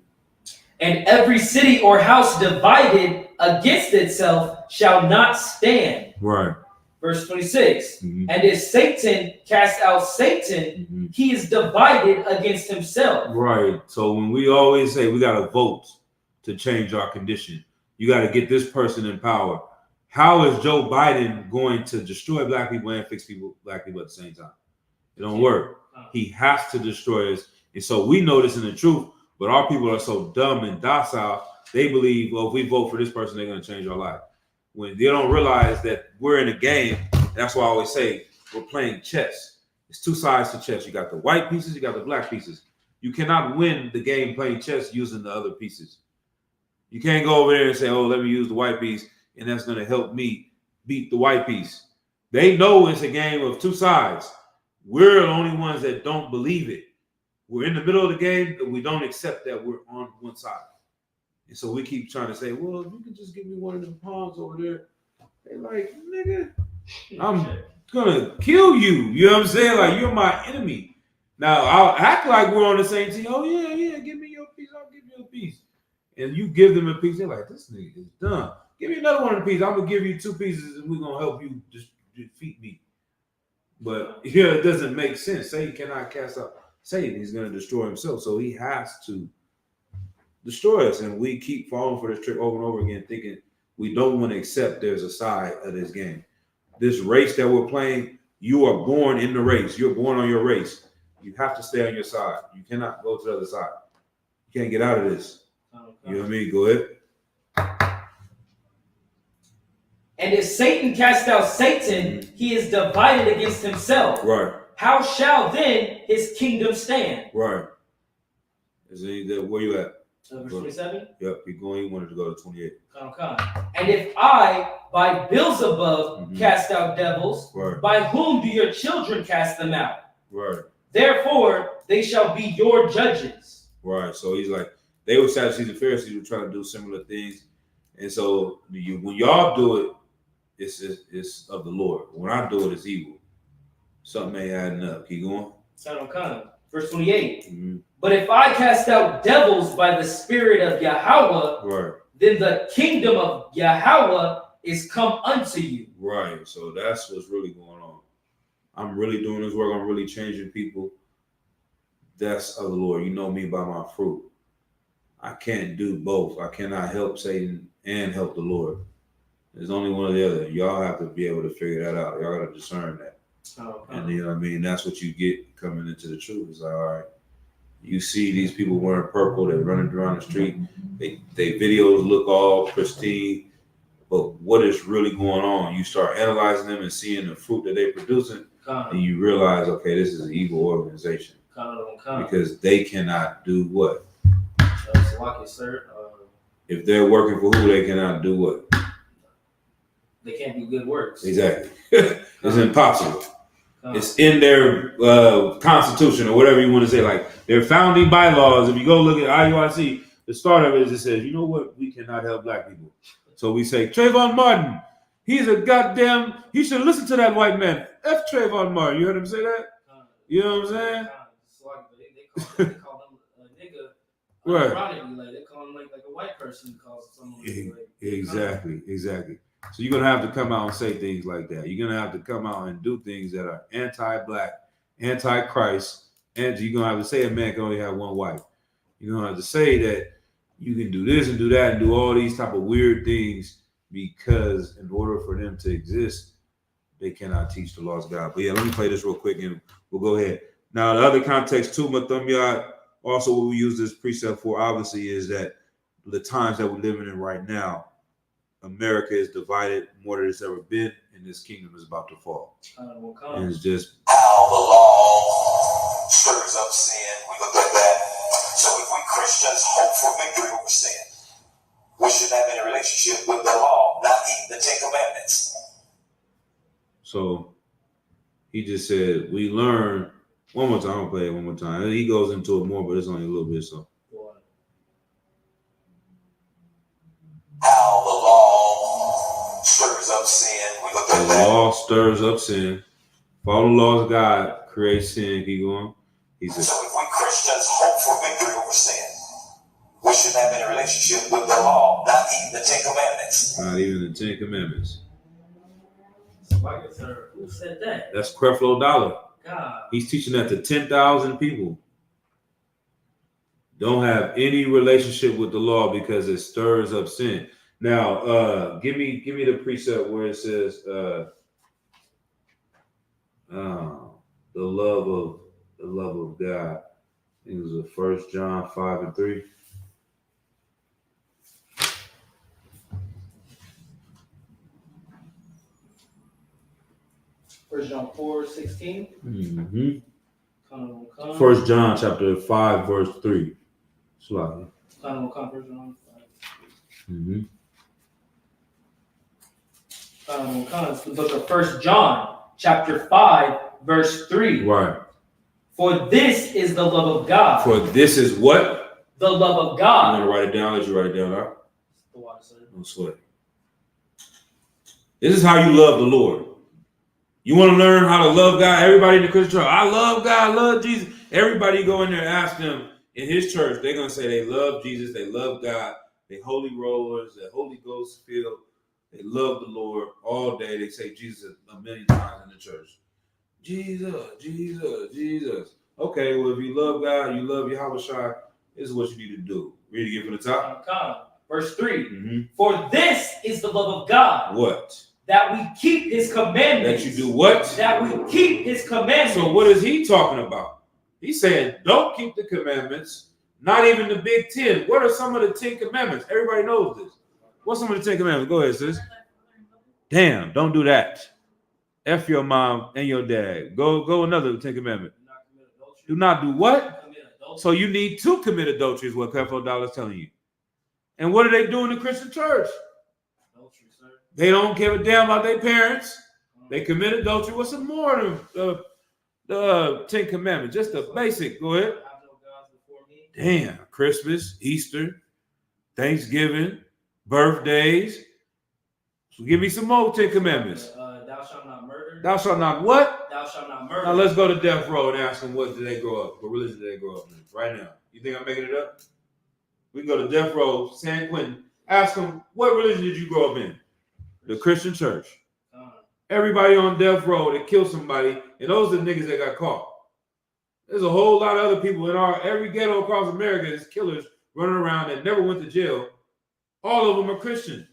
And every city or house divided against itself shall not stand. Right. Verse 26. Mm-hmm. And if Satan cast out Satan, mm-hmm. he is divided against himself. Right. So when we always say we got to vote to change our condition, you got to get this person in power. How is Joe Biden going to destroy black people and fix black people at the same time? It don't work. He has to destroy us. And so we know this in the truth, but our people are so dumb and docile, they believe, well, if we vote for this person, they're going to change our life. When they don't realize that we're in a game, and that's why I always say we're playing chess. It's two sides to chess. You got the white pieces, you got the black pieces. You cannot win the game playing chess using the other pieces. You can't go over there and say, oh, let me use the white piece, and that's going to help me beat the white piece. They know it's a game of two sides. We're the only ones that don't believe it. We're in the middle of the game, but we don't accept that we're on one side. And so we keep trying to say, well, if you can just give me one of them pawns over there. They're like, nigga, I'm going to kill you. You know what I'm saying? Like, you're my enemy. Now, I'll act like we're on the same team. Oh, yeah, give me your piece. I'll give you a piece. And you give them a piece. They're like, this nigga is done. Give me another one of the pieces. I'm going to give you 2 pieces, and we're going to help you just defeat me. But yeah, it doesn't make sense. Satan cannot cast out Satan. He's going to destroy himself. So he has to destroy us. And we keep falling for this trick over and over again, thinking we don't want to accept there's a side of this game. This race that we're playing, you are born in the race. You're born on your race. You have to stay on your side. You cannot go to the other side. You can't get out of this. You know what I mean? Go ahead. And if Satan cast out Satan, he is divided against himself. Right. How shall then his kingdom stand? Right. Where you at? Verse 27? Yep, keep going. You wanted to go to 28. And if I, by Beelzebub, cast out devils, right. By whom do your children cast them out? Right. Therefore, they shall be your judges. Right. So he's like, they were Sadducees and Pharisees were trying to do similar things. And so when y'all do it, it's of the Lord. When I do it, it's evil. Something ain't adding up. Keep going. Verse 28. But if I cast out devils by the Spirit of Yahweh, right. Then the kingdom of Yahweh is come unto you. Right. So that's what's really going on. I'm really doing this work. I'm really changing people. That's of the Lord. You know me by my fruit. I can't do both. I cannot help Satan and help the Lord. There's only one or the other. Y'all have to be able to figure that out. Y'all got to discern that. And you know what I mean? That's what you get coming into the truth. It's like, all right, you see these people wearing purple, they're running around the street, they videos look all pristine, but what is really going on? You start analyzing them and seeing the fruit that they're producing, and you realize, okay, this is an evil organization. Because they cannot do what? If they're working for who, they cannot do what? They can't do good works. Exactly. It's impossible. It's in their constitution or whatever you want to say, like their founding bylaws. If you go look at IUIC, the start of it just says, you know what, we cannot help black people. So we say, Trayvon Martin, he's a goddamn, he should listen to that white man. F Trayvon Martin. You heard him say that? You know what I'm saying? They call him a nigga. Right. Ironically, like they call him like a white person calls someone. Exactly. So you're gonna have to come out and say things like that. You're gonna have to come out and do things that are anti-black, anti-Christ, and you're gonna have to say a man can only have one wife. You're gonna have to say that you can do this and do that and do all these type of weird things because in order for them to exist, they cannot teach the laws of God. But yeah, let me play this real quick and we'll go ahead. Now the other context too, Mathumyad, also what we use this precept for obviously is that the times that we're living in right now, America is divided more than it's ever been, and this kingdom is about to fall. And it's just how the law stirs up sin. We looked at that. So if we Christians hope for victory over sin, we should have any relationship with the law, not eat the 10 Commandments. So he just said, we learn one more time. I'll play it one more time. He goes into it more, but it's only a little bit. So how the law stirs up sin. We looked at the that. law stirs up sin. Follow the laws of God, create sin. Keep going. He said, So if we Christians hope for victory over sin, we should have any relationship with the law, not eat the 10 Commandments. not even the 10 Commandments. Who said that? That's Creflo Dollar. God. He's teaching that to 10,000 people. Don't have any relationship with the law because it stirs up sin. Now, give me the precept where it says the love of God. I think it was 1 John 5:3. First John 4:16. Mm-hmm. 1 John chapter 5 verse 3. Slide. Mm-hmm. The book of 1 John chapter 5 verse 3. Right. For this is the love of God. For this is what? The love of I'm God. gonna write it down. Let you write it down. Huh? The water, sir. Don't sweat. This is how you love the Lord. You want to learn how to love God? Everybody in the Christian church, I love God, I love Jesus. Everybody go in there and ask them in his church, they're going to say they love Jesus, they love God, they holy rollers, they Holy Ghost filled, they love the Lord all day. They say Jesus a million times in the church. Jesus, Jesus, Jesus. Okay, well, if you love God, you love Yahweh, this is what you need to do. Read it again from the top. Verse 3. Mm-hmm. For this is the love of God. What? That we keep his commandments. That you do what? That we keep his commandments. So what is he talking about? He's saying, don't keep the commandments, not even the big 10. What are some of the 10 commandments? Everybody knows this. What's some of the 10 commandments? Go ahead, sis. Damn, don't do that. F your mom and your dad. Go another 10 commandment. Do not do what? So you need to commit adultery is what Creflo Dollar is telling you. And what do they do in the Christian church? They don't give a damn about their parents. They commit adultery. What's some more of the 10 commandments? Just the basic. Go ahead. Damn. Christmas, Easter, Thanksgiving, birthdays. So give me some more 10 commandments. Thou shalt not murder. Thou shalt not what? Thou shalt not murder. Now let's go to death row and ask them what did they grow up? What religion did they grow up in? Right now. You think I'm making it up? We can go to death row, San Quentin. Ask them, what religion did you grow up in? The Christian church. Everybody on death row that killed somebody, and those are the niggas that got caught. There's a whole lot of other people in every ghetto across America. There's killers running around that never went to jail. All of them are Christian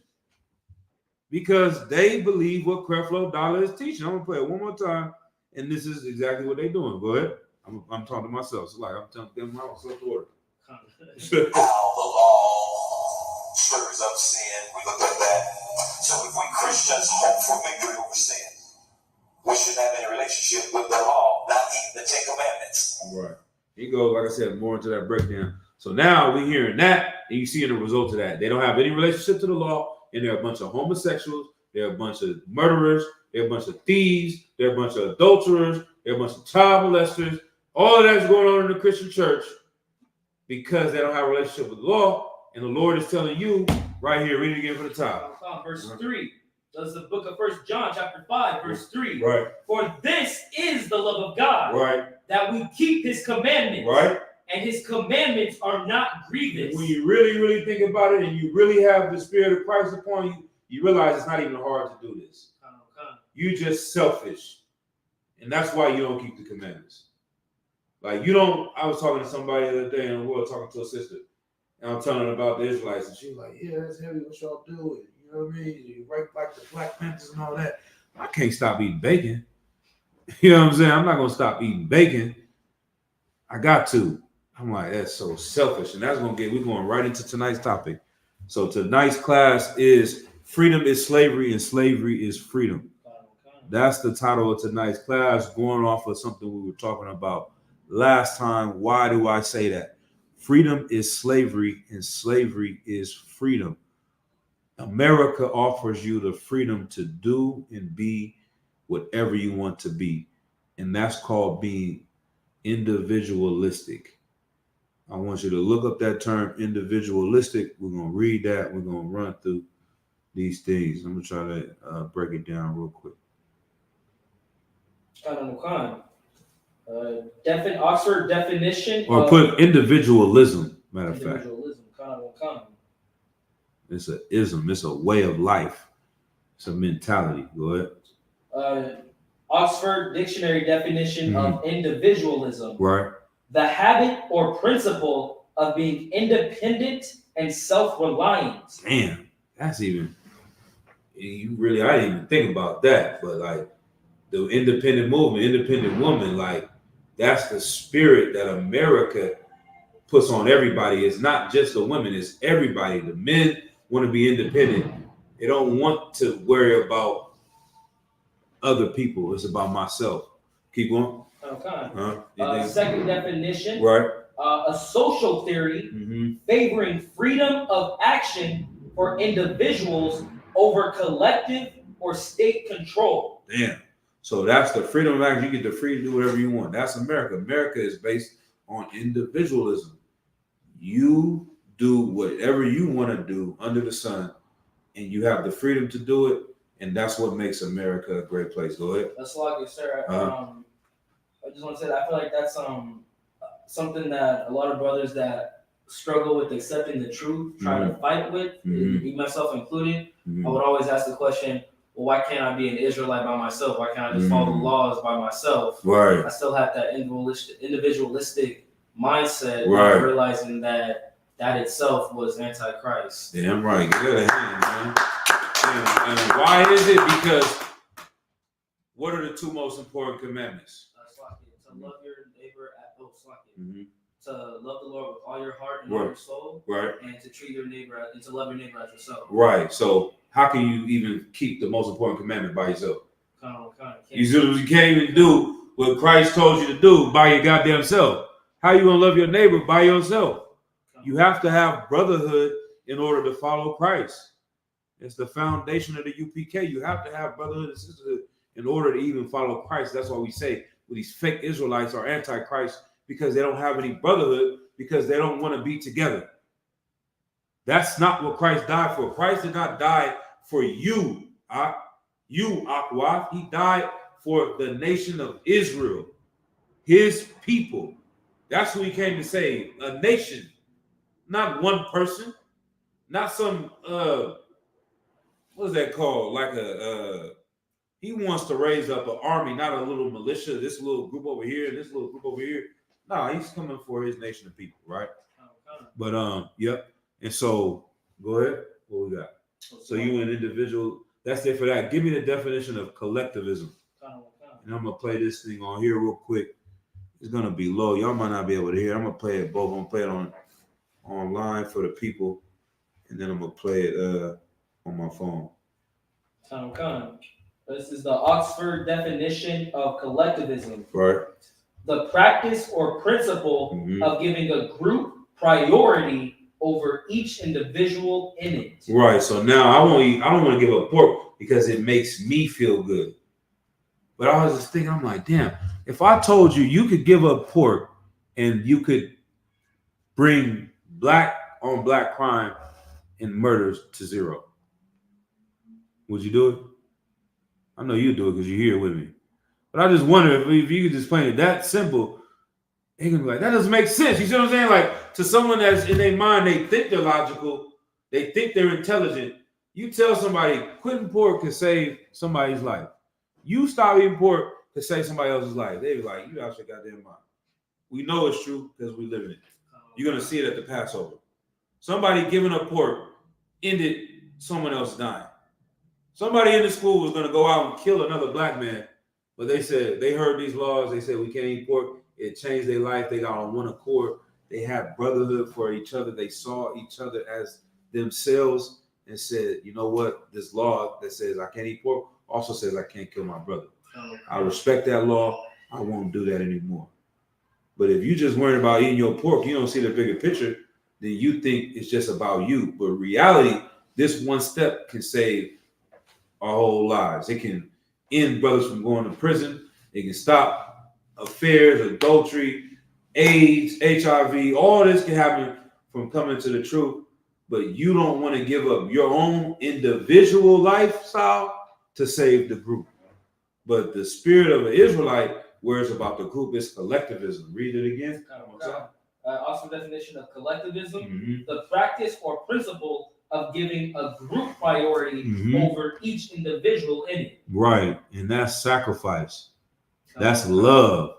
because they believe what Creflo Dollar is teaching. I'm gonna play it one more time, and this is exactly what they're doing. Go ahead. I'm talking to myself. It's like I'm telling them my self-order. How the law stirs up sin. We looked at that. So if we Christians hope for victory over sin, we should have any relationship with the law, not eat the 10 Commandments. Right. He goes, like I said, more into that breakdown. So now we're hearing that, and you see the result of that. They don't have any relationship to the law, and they're a bunch of homosexuals. They're a bunch of murderers. They're a bunch of thieves. They're a bunch of adulterers. They're a bunch of child molesters. All of that's going on in the Christian church because they don't have a relationship with the law. And the Lord is telling you right here, read it again for the top. Verse 3. That's the book of 1 John chapter 5, verse 3. Right. For this is the love of God. Right. That we keep his commandments. Right. And his commandments are not grievous. When you really, really think about it and you really have the Spirit of Christ upon you, you realize it's not even hard to do this. You're just selfish. And that's why you don't keep the commandments. Like you don't, I was talking to somebody the other day and we were talking to a sister. And I'm telling her about the Israelites. And she was like, yeah, that's heavy what y'all do. You know what I mean? You write like the Black Panthers and all that. I can't stop eating bacon. You know what I'm saying? I'm not going to stop eating bacon. I got to. I'm like, that's so selfish. And that's going to we're going right into tonight's topic. So tonight's class is Freedom is Slavery and Slavery is Freedom. That's the title of tonight's class, going off of something we were talking about last time. Why do I say that? Freedom is slavery and slavery is freedom. America offers you the freedom to do and be whatever you want to be. And that's called being individualistic. I want you to look up that term, individualistic. We're going to read that. We're going to run through these things. I'm going to try to break it down real quick. Oxford definition. Or put individualism, matter of fact. It's an ism. It's a way of life. It's a mentality. Go ahead. Oxford dictionary definition of individualism. Right. The habit or principle of being independent and self-reliant. Damn, that's even. You really, I didn't even think about that, but like the independent movement, independent woman, like that's the spirit that America puts on everybody. It's not just the women, it's everybody. The men want to be independent. They don't want to worry about other people. It's about myself. Keep going. Okay. Second definition. Right. A social theory favoring freedom of action for individuals over collective or state control. Damn. So that's the freedom of action. You get the freedom to do whatever you want. That's America. America is based on individualism. You do whatever you want to do under the sun, and you have the freedom to do it, and that's what makes America a great place. Go ahead. That's like it, sir. I just want to say that I feel like that's something that a lot of brothers that struggle with accepting the truth try to fight with, me myself included. I would always ask the question, well, why can't I be an Israelite by myself? Why can't I just follow the laws by myself? Right. I still have that individualistic mindset, right, realizing that itself was antichrist. Damn right. Good hand, man. And why is it? Because what are the two most important commandments? To love your neighbor to love the Lord with all your heart and all your soul, right, and to treat your neighbor and to love your neighbor as yourself. Right. So how can you even keep the most important commandment by yourself? You can't even do what Christ told you to do by your goddamn self. How you gonna love your neighbor by yourself? You have to have brotherhood in order to follow Christ. It's the foundation of the UPK. You have to have brotherhood and sisterhood in order to even follow Christ. That's why we say these fake Israelites are antichrist, because they don't have any brotherhood, because they don't want to be together. That's not what Christ died for. Christ did not die for you, Aquaf. He died for the nation of Israel, his people. That's who he came to save, a nation, not one person, not some, what is that called? Like he wants to raise up an army, not a little militia, this little group over here, and this little group over here. No, he's coming for his nation of people, right? But yep. And so go ahead. What we got? So you an individual. That's it for that. Give me the definition of collectivism. And I'm gonna play this thing on here real quick. It's gonna be low. Y'all might not be able to hear. I'm gonna play it both. I'm gonna play it online for the people, and then I'm gonna play it on my phone. This is the Oxford definition of collectivism. Right. The practice or principle of giving a group priority over each individual in it. Right. So now I don't want to give up pork because it makes me feel good. But I was just thinking, I'm like, damn, if I told you you could give up pork and you could bring black on black crime and murders to zero, would you do it? I know you do it because you're here with me. But I just wonder if you could just explain it that simple, they're gonna be like, that doesn't make sense. You see what I'm saying? Like, to someone that's in their mind, they think they're logical, they think they're intelligent. You tell somebody quitting pork could save somebody's life. You stop eating pork to save somebody else's life. They be like, you out your goddamn mind. We know it's true because we live in it. You're gonna see it at the Passover. Somebody giving up pork ended someone else dying. Somebody in the school was gonna go out and kill another black man, but they said they heard these laws. They said we can't eat pork. It changed their life. They got on one accord. They had brotherhood for each other. They saw each other as themselves and said, you know what? This law that says I can't eat pork also says I can't kill my brother. I respect that law. I won't do that anymore. But if you just worried about eating your pork, you don't see the bigger picture, then you think it's just about you. But reality, this one step can save our whole lives. It can end brothers from going to prison. It can stop affairs, adultery, AIDS, HIV. All this can happen from coming to the truth. But you don't want to give up your own individual lifestyle to save the group. But the spirit of an Israelite, where it's about the group, is collectivism. Read it again. Also, definition of collectivism: the practice or principle of giving a group priority over each individual in it. Right, and that's sacrifice. That's love.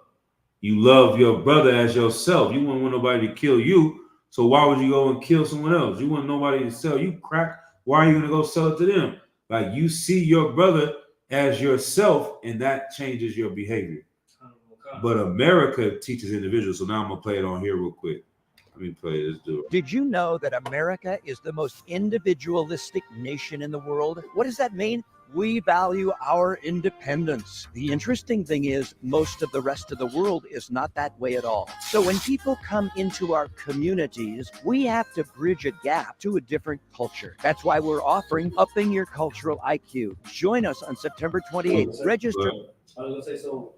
You love your brother as yourself. You wouldn't want nobody to kill you, so why would you go and kill someone else? You want nobody to sell you crack. Why are you gonna go sell it to them? Like, you see your brother as yourself, and that changes your behavior. But America teaches individuals. So now I'm gonna play it on here real quick. Let me play this dude. Did you know that America is the most individualistic nation in the world? What does that mean? We value our independence. The interesting thing is, most of the rest of the world is not that way at all. So when people come into our communities, we have to bridge a gap to a different culture. That's why we're offering Upping Your Cultural IQ. Join us on September 28th. Register. I was gonna say, so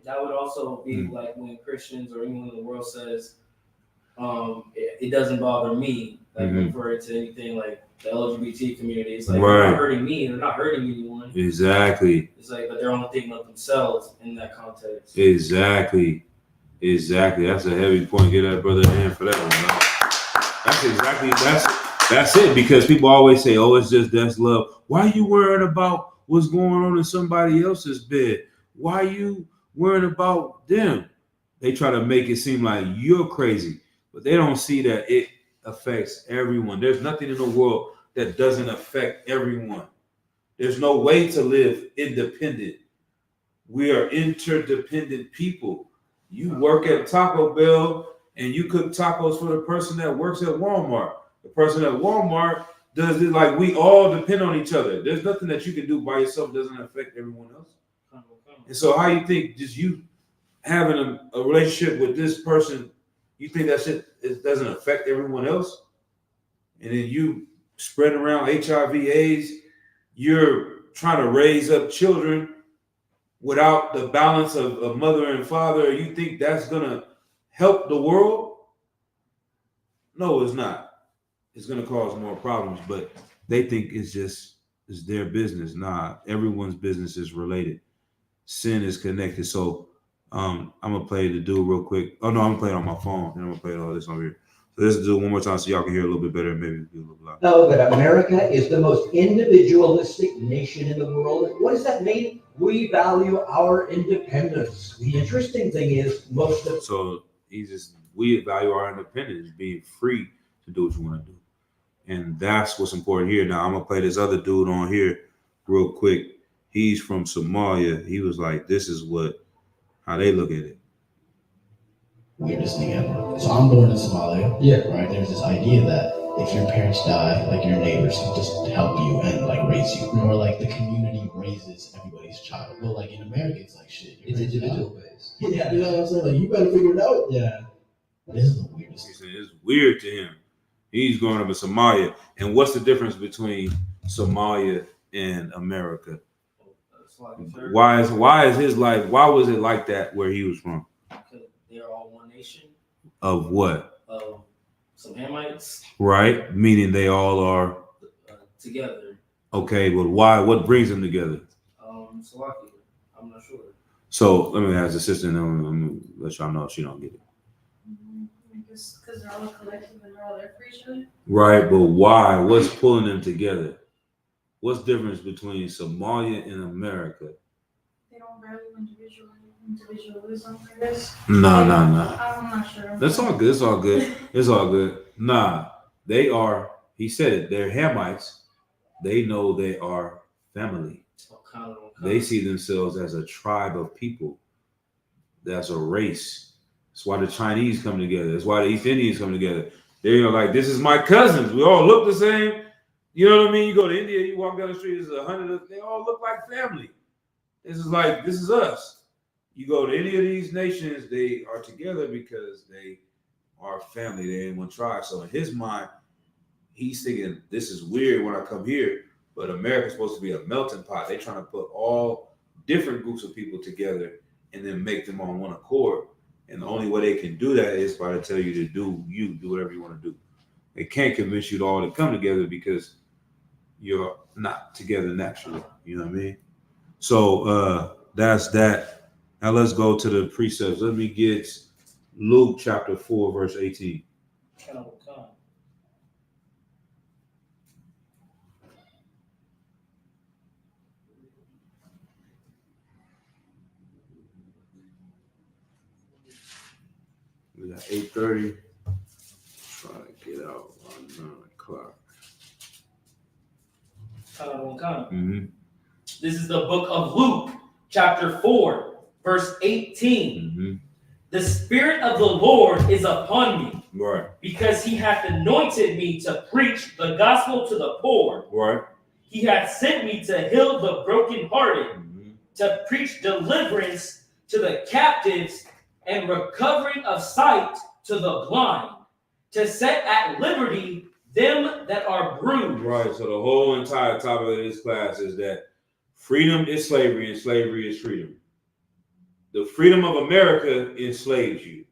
that would also be like when Christians or anyone in the world says, it doesn't bother me, like referring to anything like the LGBT community. It's like, they're not hurting me, they're not hurting anyone. Exactly. It's like, but they're only thinking of themselves in that context. Exactly. That's a heavy point. Get that brother a hand for that one. That's it. Because people always say, oh, it's just that's love. Why are you worrying about what's going on in somebody else's bed? Why are you worrying about them? They try to make it seem like you're crazy, but they don't see that it affects everyone. There's nothing in the world that doesn't affect everyone. There's no way to live independent. We are interdependent people. You work at Taco Bell and you cook tacos for the person that works at Walmart. The person at Walmart does it. Like, we all depend on each other. There's nothing that you can do by yourself that doesn't affect everyone else. And so how you think just you having a relationship with this person, you think that shit it doesn't affect everyone else? And then you spread around HIV, AIDS, you're trying to raise up children without the balance of a mother and father. You think that's gonna help the world? No, it's not. It's gonna cause more problems, but they think it's their business. Nah, everyone's business is related. Sin is connected. So I'm gonna play the dude real quick. Oh no, I'm gonna play it on my phone, and I'm gonna play all this over here. So let's do it one more time so y'all can hear a little bit better, and maybe do a little louder. Know that America is the most individualistic nation in the world. What does that mean? We value our independence. The interesting thing is we value our independence, being free to do what you want to do. And that's what's important here. Now I'm gonna play this other dude on here real quick. He's from Somalia. He was like, this is how they look at it. Weirdest thing ever. So I'm born in Somalia. Yeah. Right. There's this idea that if your parents die, like your neighbors just help you and like raise you, or like the community raises everybody's child. Well, like in America, it's like shit. It's individual based. Yeah. You know what I'm saying? Like, you better figure it out. Yeah. This is the weirdest. He said it's weird to him. He's growing up in Somalia. And what's the difference between Somalia and America? Why is his life? Why was it like that where he was from? Because they're all one nation. Of what? Of some Hamites. Right, meaning they all are together. Okay, but why? What brings them together? Salaki. I'm not sure. So let me ask the sister, and I'm gonna let y'all know if she don't get it. Because they're all collective and they're all there for each other. Right, but why? What's pulling them together? What's the difference between Somalia and America? They don't value individualism, I guess. No. I'm not sure. That's all good. It's all good. It's all good. Nah, they are. He said it. They're Hamites. They know they are family. They see themselves as a tribe of people. That's a race. That's why the Chinese come together. That's why the East Indians come together. They're like, this is my cousins. We all look the same. You know what I mean? You go to India, you walk down the street, there's 100. They all look like family. This is us. You go to any of these nations, they are together because they are family. They're in one tribe. So in his mind, he's thinking, this is weird when I come here. But America's supposed to be a melting pot. They're trying to put all different groups of people together and then make them on one accord. And the only way they can do that is by to tell you to do whatever you want to do. They can't convince you to all to come together because you're not together naturally. You know what I mean? So that's that. Now let's go to the precepts. Let me get Luke chapter 4, verse 18. We got 8:30. Try to get out on 9 o'clock. Mm-hmm. This is the book of Luke, chapter 4, verse 18. Mm-hmm. The Spirit of the Lord is upon me. Right. Because he hath anointed me to preach the gospel to the poor. Right. He hath sent me to heal the brokenhearted, Mm-hmm. to preach deliverance to the captives and recovering of sight to the blind, to set at liberty them that are bruised. Right. So the whole entire topic of this class is that freedom is slavery and slavery is freedom. The freedom of America enslaves you.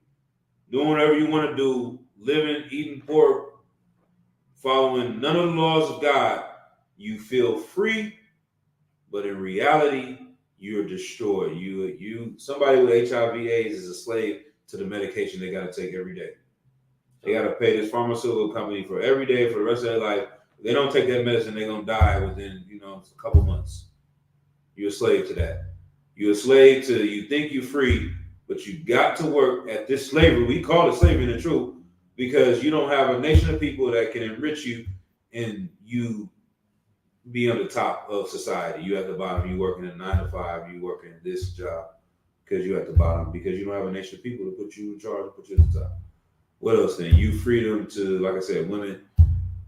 Doing whatever you want to do, living, eating pork, following none of the laws of God, you feel free, but in reality, you're destroyed. Somebody with HIV/AIDS is a slave to the medication they got to take every day. They got to pay this pharmaceutical company for every day for the rest of their life. If they don't take that medicine, they're gonna die within a couple months. You're a slave to that. You're a slave to. You think you're free, but you got to work at this slavery. We call it slavery in the truth because you don't have a nation of people that can enrich you and you be on the top of society. You at the bottom. You working a 9 to 5. You working this job because you at the bottom because you don't have a nation of people to put you in charge, put you at the top. What else then? You freedom to, like I said, women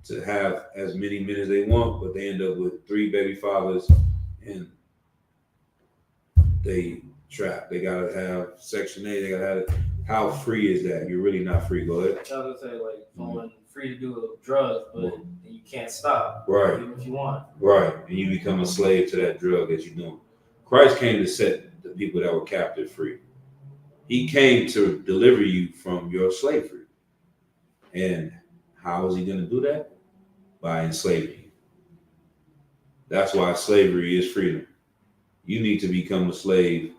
to have as many men as they want, but they end up with 3 baby fathers and they trapped. They gotta have Section 8. They gotta have it. How free is that? You're really not free. Go ahead. I was gonna say someone free to do drugs, but you can't stop. Right. Even if you want. Right. And you become a slave to that drug that you're doing. Christ came to set the people that were captive free. He came to deliver you from your slavery. And how is he going to do that? By enslaving you. That's why slavery is freedom. You need to become a slave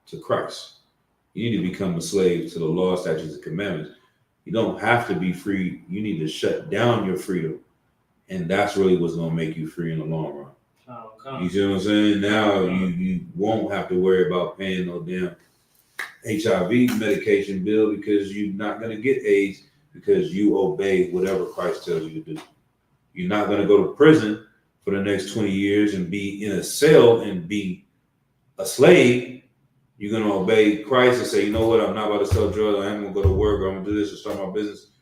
to Christ. You need to become a slave to the law, statutes, and commandments. You don't have to be free. You need to shut down your freedom. And that's really what's going to make you free in the long run. You see what I'm saying? Now you won't have to worry about paying no damn HIV medication bill because you're not going to get AIDS because you obey whatever Christ tells you to do. You're not going to go to prison for the next 20 years and be in a cell and be a slave. You're going to obey Christ and say, you know what, I'm not about to sell drugs. I ain't going to go to work or I'm going to do this or start my business,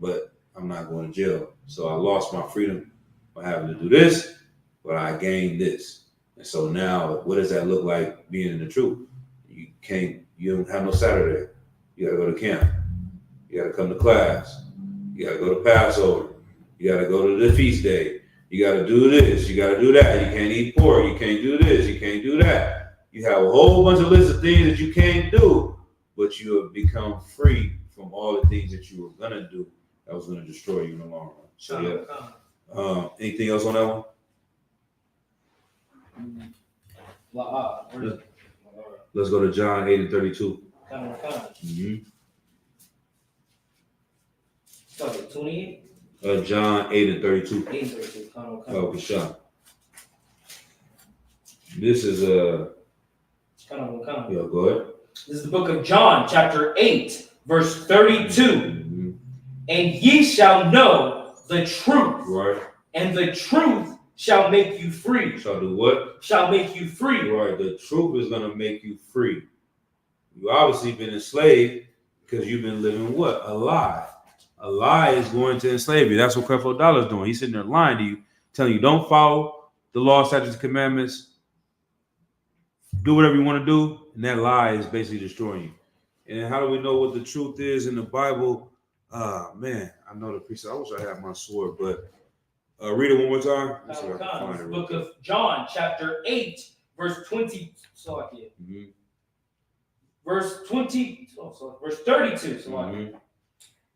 but I'm not going to jail. So I lost my freedom by having to do this, but I gained this. And so now what does that look like being in the truth? You don't have no Saturday. You got to go to camp. You got to come to class. You got to go to Passover. You got to go to the feast day. You got to do this. You got to do that. You can't eat pork. You can't do this. You can't do that. You have a whole bunch of lists of things that you can't do, but you have become free from all the things that you were gonna do that was gonna destroy you in the long run. So yeah. Anything else on that one? Let's go to John 8:32. Sorry, 28? John 8:32. 8:32. Oh, good shot. This is yeah, go ahead. This is the book of John, chapter 8, verse 32. Mm-hmm. And ye shall know the truth, Right. and the truth shall make you free. Shall do what? Shall make you free. Right. The truth is gonna make you free. You obviously been enslaved because you've been living what? A lie. A lie is going to enslave you. That's what Creflo Dollar's doing. He's sitting there lying to you, telling you don't follow the law, statutes, and commandments. Do whatever you want to do, and that lie is basically destroying you. And then how do we know what the truth is in the Bible? Man, I know the precept. I wish I had my sword, but read it one more time. Let's see if I can find it. Book of John, chapter 8, verse 20. Mm-hmm. Verse 20. Verse 32. Mm-hmm.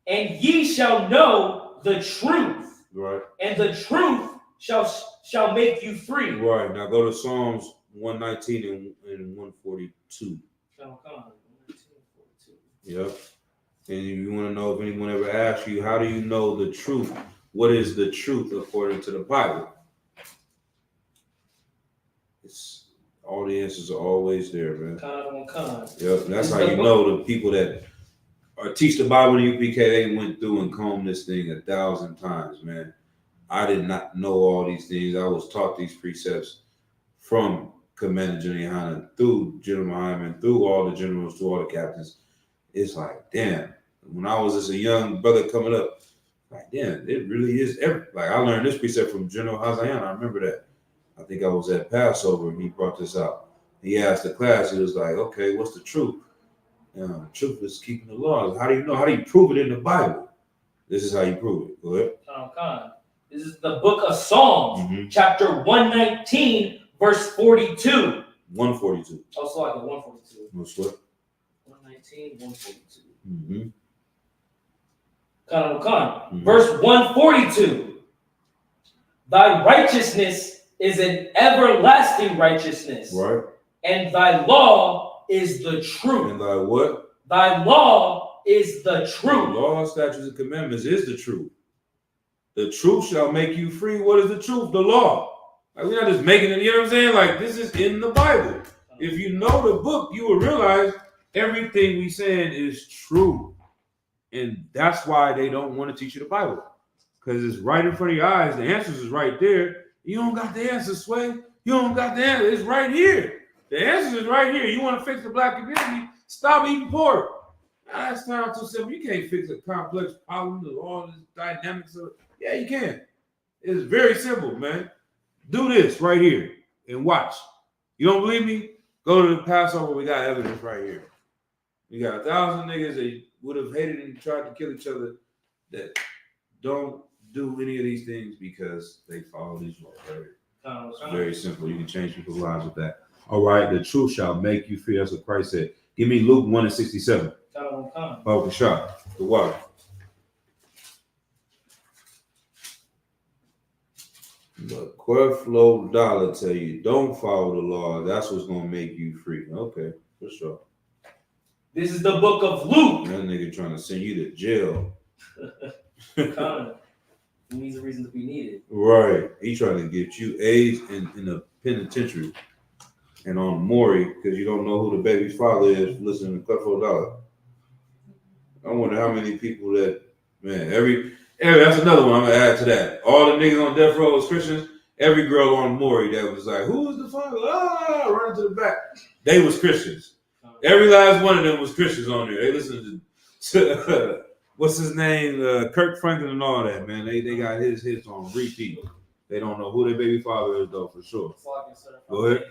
And ye shall know the truth, Right. and the truth shall make you free. Right. Now go to Psalms 119 and 142. Yep. And you want to know if anyone ever asks you, how do you know the truth? What is the truth according to the Bible? It's all the answers are always there, man. Yep. That's how you know the people that teach the Bible in UPK, they went through and combed this thing 1,000 times, man. I did not know all these things. I was taught these precepts from Commander General Hanna, through General Hyman, through all the generals, through all the captains. It's like, damn. When I was as a young brother coming up, like, damn, it really is like I learned this precept from General Hazayan. I remember that. I think I was at Passover and he brought this out. He asked the class, he was like, okay, what's the truth? The truth is keeping the laws. How do you know? How do you prove it in the Bible? This is how you prove it. Go ahead. This is the book of Psalms, chapter 119, verse 42. 142. Oh, so like a 142. No sweat. 119, 142. Mm-hmm. Verse 142. Thy righteousness is an everlasting righteousness. Right. And thy law is the truth. And thy what? Thy law is the truth. The law, statutes, and commandments is the truth. The truth shall make you free. What is the truth? The law. Like, we're not just making it, you know what I'm saying? Like, this is in the Bible. If you know the book, you will realize everything we saying is true. And that's why they don't want to teach you the Bible. Because it's right in front of your eyes. The answers is right there. You don't got the answers, Sway. You don't got the answer. It's right here. The answer is right here. You want to fix the black community? Stop eating pork. That's not too simple. You can't fix a complex problem with all this dynamics of it. Yeah, you can. It's very simple, man. Do this right here and watch. You don't believe me? Go to the Passover. We got evidence right here. We got 1,000 niggas that would have hated and tried to kill each other that don't do any of these things because they follow these laws. Right? It's very simple. You can change people's lives with that. All right, the truth shall make you free. That's what Christ said. Give me Luke 1:67. Bible shot. The water. But Creflo Dollar tell you, don't follow the law. That's what's going to make you free. Okay, for sure. This is the book of Luke. That nigga trying to send you to jail. He needs a reason to be needed. Right. He trying to get you AIDS in the penitentiary and on Maury because you don't know who the baby's father is listening to Creflo Dollar. I wonder how many people that, man, every that's another one I'm going to add to that. All the niggas on death row is Christians. Every girl on Maury that was like, who is the father? Running to the back. They was Christians. Every last one of them was Christians on there. They listened to what's his name? Kirk Franklin and all that, man. They got his hits on repeat. They don't know who their baby father is, though, for sure. Go ahead.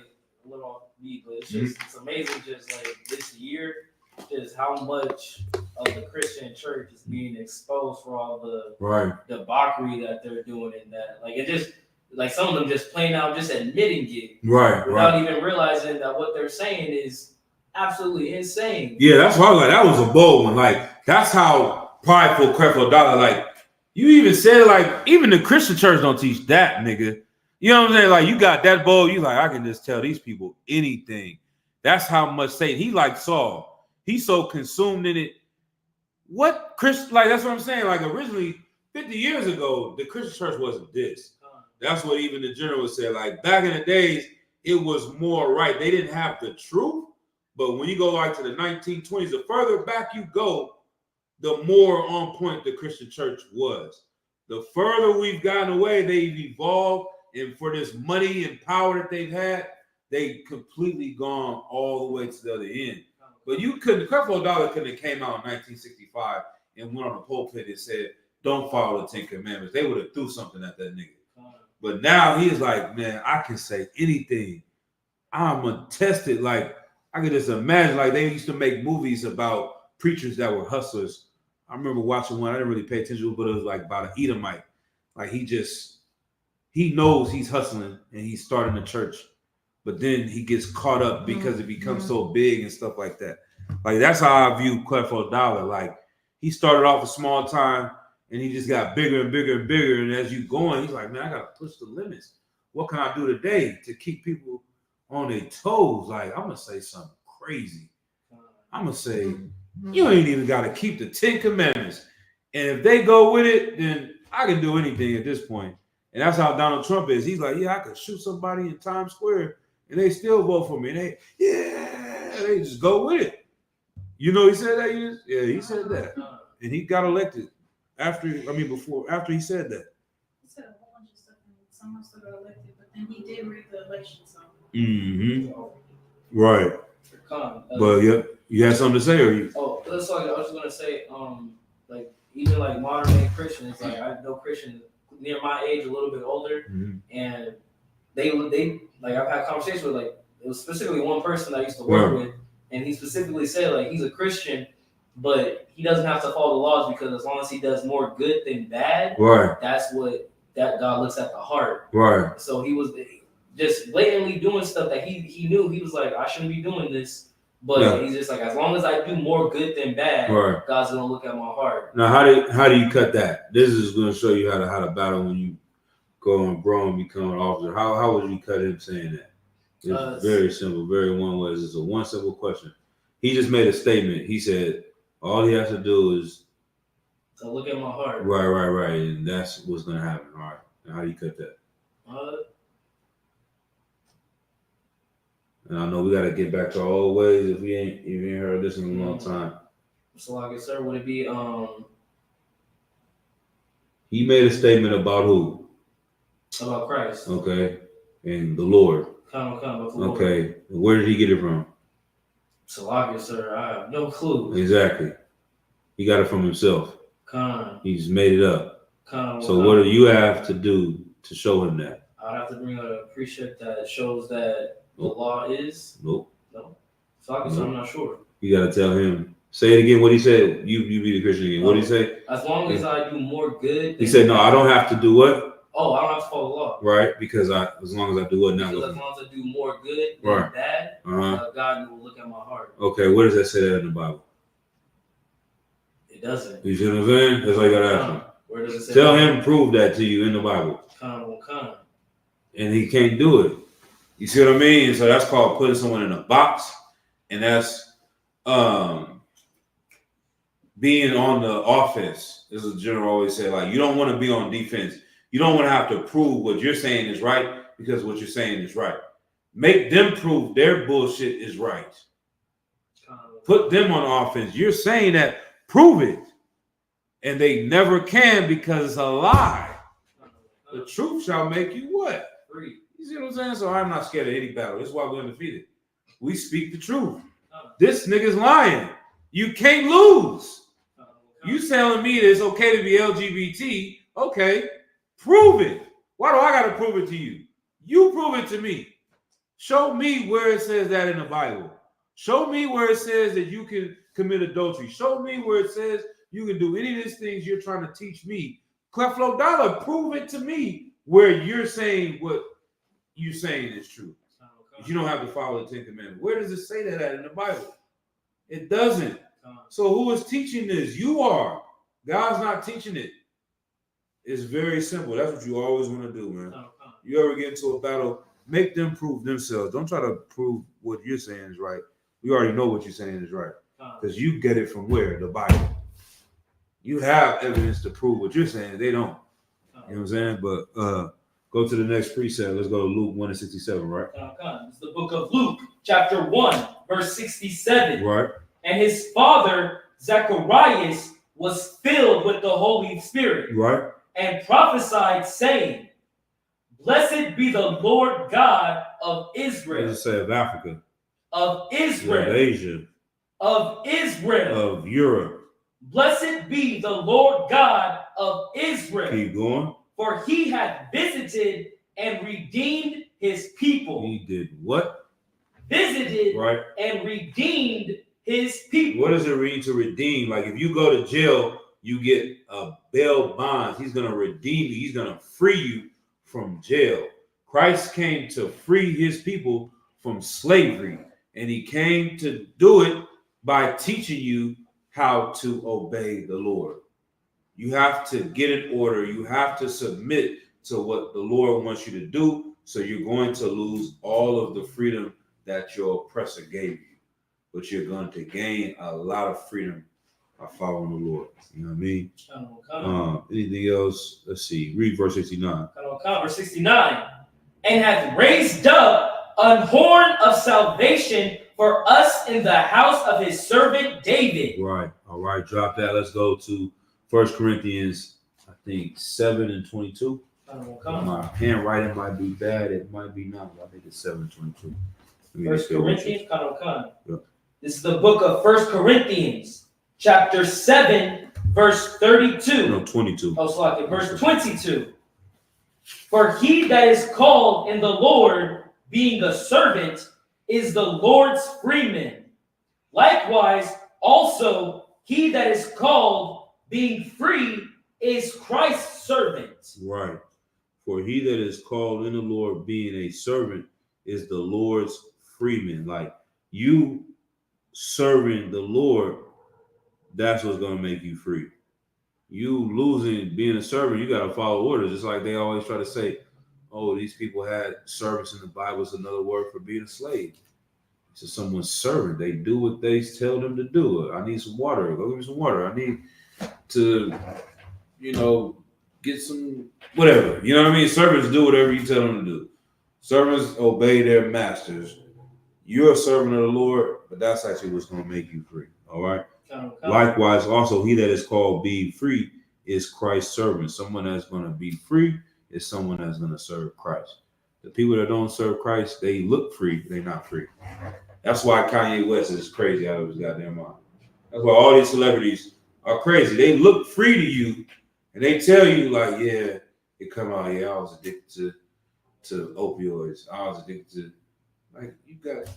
A little off beat, but it's just it's amazing just like this year, just how much of the Christian church is being exposed for all the Right. debauchery that they're doing, and that like it just like some of them just plain out just admitting it Right. without Right. even realizing that what they're saying is absolutely insane. Yeah, that's why I was like, that was a bold one. Like, that's how prideful Creflo Dollar, like, you even said, like, even the Christian church don't teach that, nigga. You know what I'm saying? Like, you got that bold, you like, I can just tell these people anything. That's how much Satan, he like Saul. He's so consumed in it. What Christian, like, that's what I'm saying. Like, originally, 50 years ago, the Christian church wasn't this. That's what even the general said. Like, back in the days, it was more right. They didn't have the truth. But when you go like to the 1920s, the further back you go, the more on point the Christian church was. The further we've gotten away, they've evolved. And for this money and power that they've had, they completely gone all the way to the other end. But you couldn't, Creflo Dollar couldn't have came out in 1965 and went on the pulpit and said, don't follow the 10 Commandments. They would have threw something at that nigga. But now he's like, man, I can say anything. I'm untested. Like, I could just imagine, like, they used to make movies about preachers that were hustlers. I remember watching one, I didn't really pay attention, but it was like about an Edomite. Like, he knows he's hustling and he's starting a church, but then he gets caught up because it becomes so big and stuff like that. Like, that's how I view Creflo Dollar. Like, he started off a small time and he just got bigger and bigger and bigger. And as you going, he's like, man, I got to push the limits. What can I do today to keep people on their toes? Like, I'm going to say something crazy. I'm going to say, you ain't even got to keep the 10 Commandments. And if they go with it, then I can do anything at this point. And that's how Donald Trump is. He's like, yeah, I could shoot somebody in Times Square and they still vote for me. And they just go with it. You know, he said that. Yeah, he said that. And he got elected after he said that. He said a whole bunch of stuff, and someone still got elected, but then he did rig the election, so. Mm-hmm. Right. But yeah, you had something to say, or you? Oh, that's like I was just gonna say, like even like modern day Christians, like I know Christians near my age, a little bit older, and they like I've had conversations with, like, it was specifically one person I used to work with, and he specifically said, like, he's a Christian, but he doesn't have to follow the laws because as long as he does more good than bad, that's what that God looks at the heart. Right. So he was just blatantly doing stuff that he knew he was like, I shouldn't be doing this. But he's just like, as long as I do more good than bad, God's gonna look at my heart. Now, how do you cut that? This is going to show you how to battle when you go and grow and become an officer. How would you cut him saying that? It's very simple, very one way. It's a one simple question. He just made a statement. He said all he has to do is to look at my heart. Right, and that's what's going to happen. All right. Now, how do you cut that? And I know we got to get back to our old ways if we ain't heard this in a long time. So, like, sir, would it be He made a statement about who? About Christ. Okay, and the Lord. Come, okay, where did he get it from? So, like, sir, I have no clue. Exactly, he got it from himself. He's made it up. So, what do you have to do to show him that? I'd have to bring a precept that shows that the law is. No. So, I'm not sure. You got to tell him. Say it again. What he said. You be the Christian again. What did he say? As long as I do more good. He said, no, I don't have to do what? Oh, I don't have to follow the law. Right, because as long as I do what now? Because as long as I do more good than bad, God will look at my heart. Okay, where does that say that in the Bible? It doesn't. You see what I'm saying? That's all you got to ask him. Where does it say Tell him, prove that to you in the Bible. And he can't do it. You see what I mean? So that's called putting someone in a box, and that's being on the offense. This is general always say, like, you don't want to be on defense. You don't want to have to prove what you're saying is right because what you're saying is right. Make them prove their bullshit is right. Put them on offense. You're saying that, prove it. And they never can because it's a lie. The truth shall make you what? Free. You see what I'm saying? So I'm not scared of any battle. That's why we're undefeated. We speak the truth. This nigga's lying. You can't lose. You telling me that it's okay to be LGBT? Okay, prove it. Why do I got to prove it to you? You prove it to me. Show me where it says that in the Bible. Show me where it says that you can commit adultery. Show me where it says you can do any of these things you're trying to teach me. Creflo Dollar, prove it to me where you're saying what you're saying is true. You don't have to follow the 10 Commandments. Where does it say that at in the Bible? It doesn't. So who is teaching this? You are. God's not teaching it. It's very simple. That's what you always want to do, man. You ever get into a battle, make them prove themselves. Don't try to prove what you're saying is right. We already know what you're saying is right. Because you get it from where? The Bible. You have evidence to prove what you're saying. They don't. You know what I'm saying? But go to the next precept. Let's go to Luke 1:67, right? It's the book of Luke, chapter 1, verse 67. Right. And his father, Zacharias, was filled with the Holy Spirit. Right. And prophesied, saying, Blessed be the Lord God of Israel. What does it say of Africa? Of Israel. Of Asia. Of Israel. Of Europe. Blessed be the Lord God of Israel. Keep going. For he hath visited and redeemed his people. He did what? Visited Right. and redeemed his people. What does it mean to redeem? Like if you go to jail, you get a bail bond. He's going to redeem you. He's going to free you from jail. Christ came to free his people from slavery. And he came to do it by teaching you how to obey the Lord. You have to get in order. You have to submit to what the Lord wants you to do. So you're going to lose all of the freedom that your oppressor gave you. But you're going to gain a lot of freedom by following the Lord. You know what I mean? Anything else? Let's see. Read verse 69. Verse 69. And hath raised up an horn of salvation for us in the house of his servant David. Right. All right. Drop that. Let's go to 1 Corinthians, I think 7:22. My handwriting might be bad. It might be not. I think it's 7:22. 1 Corinthians. Yep. This is the book of 1 Corinthians, chapter 7, verse 32. No, 22. Oh, sorry, verse 22. For he that is called in the Lord, being a servant, is the Lord's freeman. Likewise, also, he that is called, being free, is Christ's servant. Right. For he that is called in the Lord, being a servant, is the Lord's freeman. Like you serving the Lord, that's what's going to make you free. You losing being a servant, you got to follow orders. It's like they always try to say, oh, these people had service in the Bible. Is another word for being a slave. It's someone's servant. They do what they tell them to do. I need some water. Go give me some water. I need to, get some whatever. You know what I mean? Servants do whatever you tell them to do. Servants obey their masters. You're a servant of the Lord, but that's actually what's going to make you free. All right? Likewise, also, he that is called be free is Christ's servant. Someone that's going to be free is someone that's going to serve Christ. The people that don't serve Christ, they look free. They're not free. That's why Kanye West is crazy out of his goddamn mind. That's why all these celebrities are crazy. They look free to you, and they tell you, like, yeah, it come out, yeah, I was addicted to opioids. I was addicted to, like, you got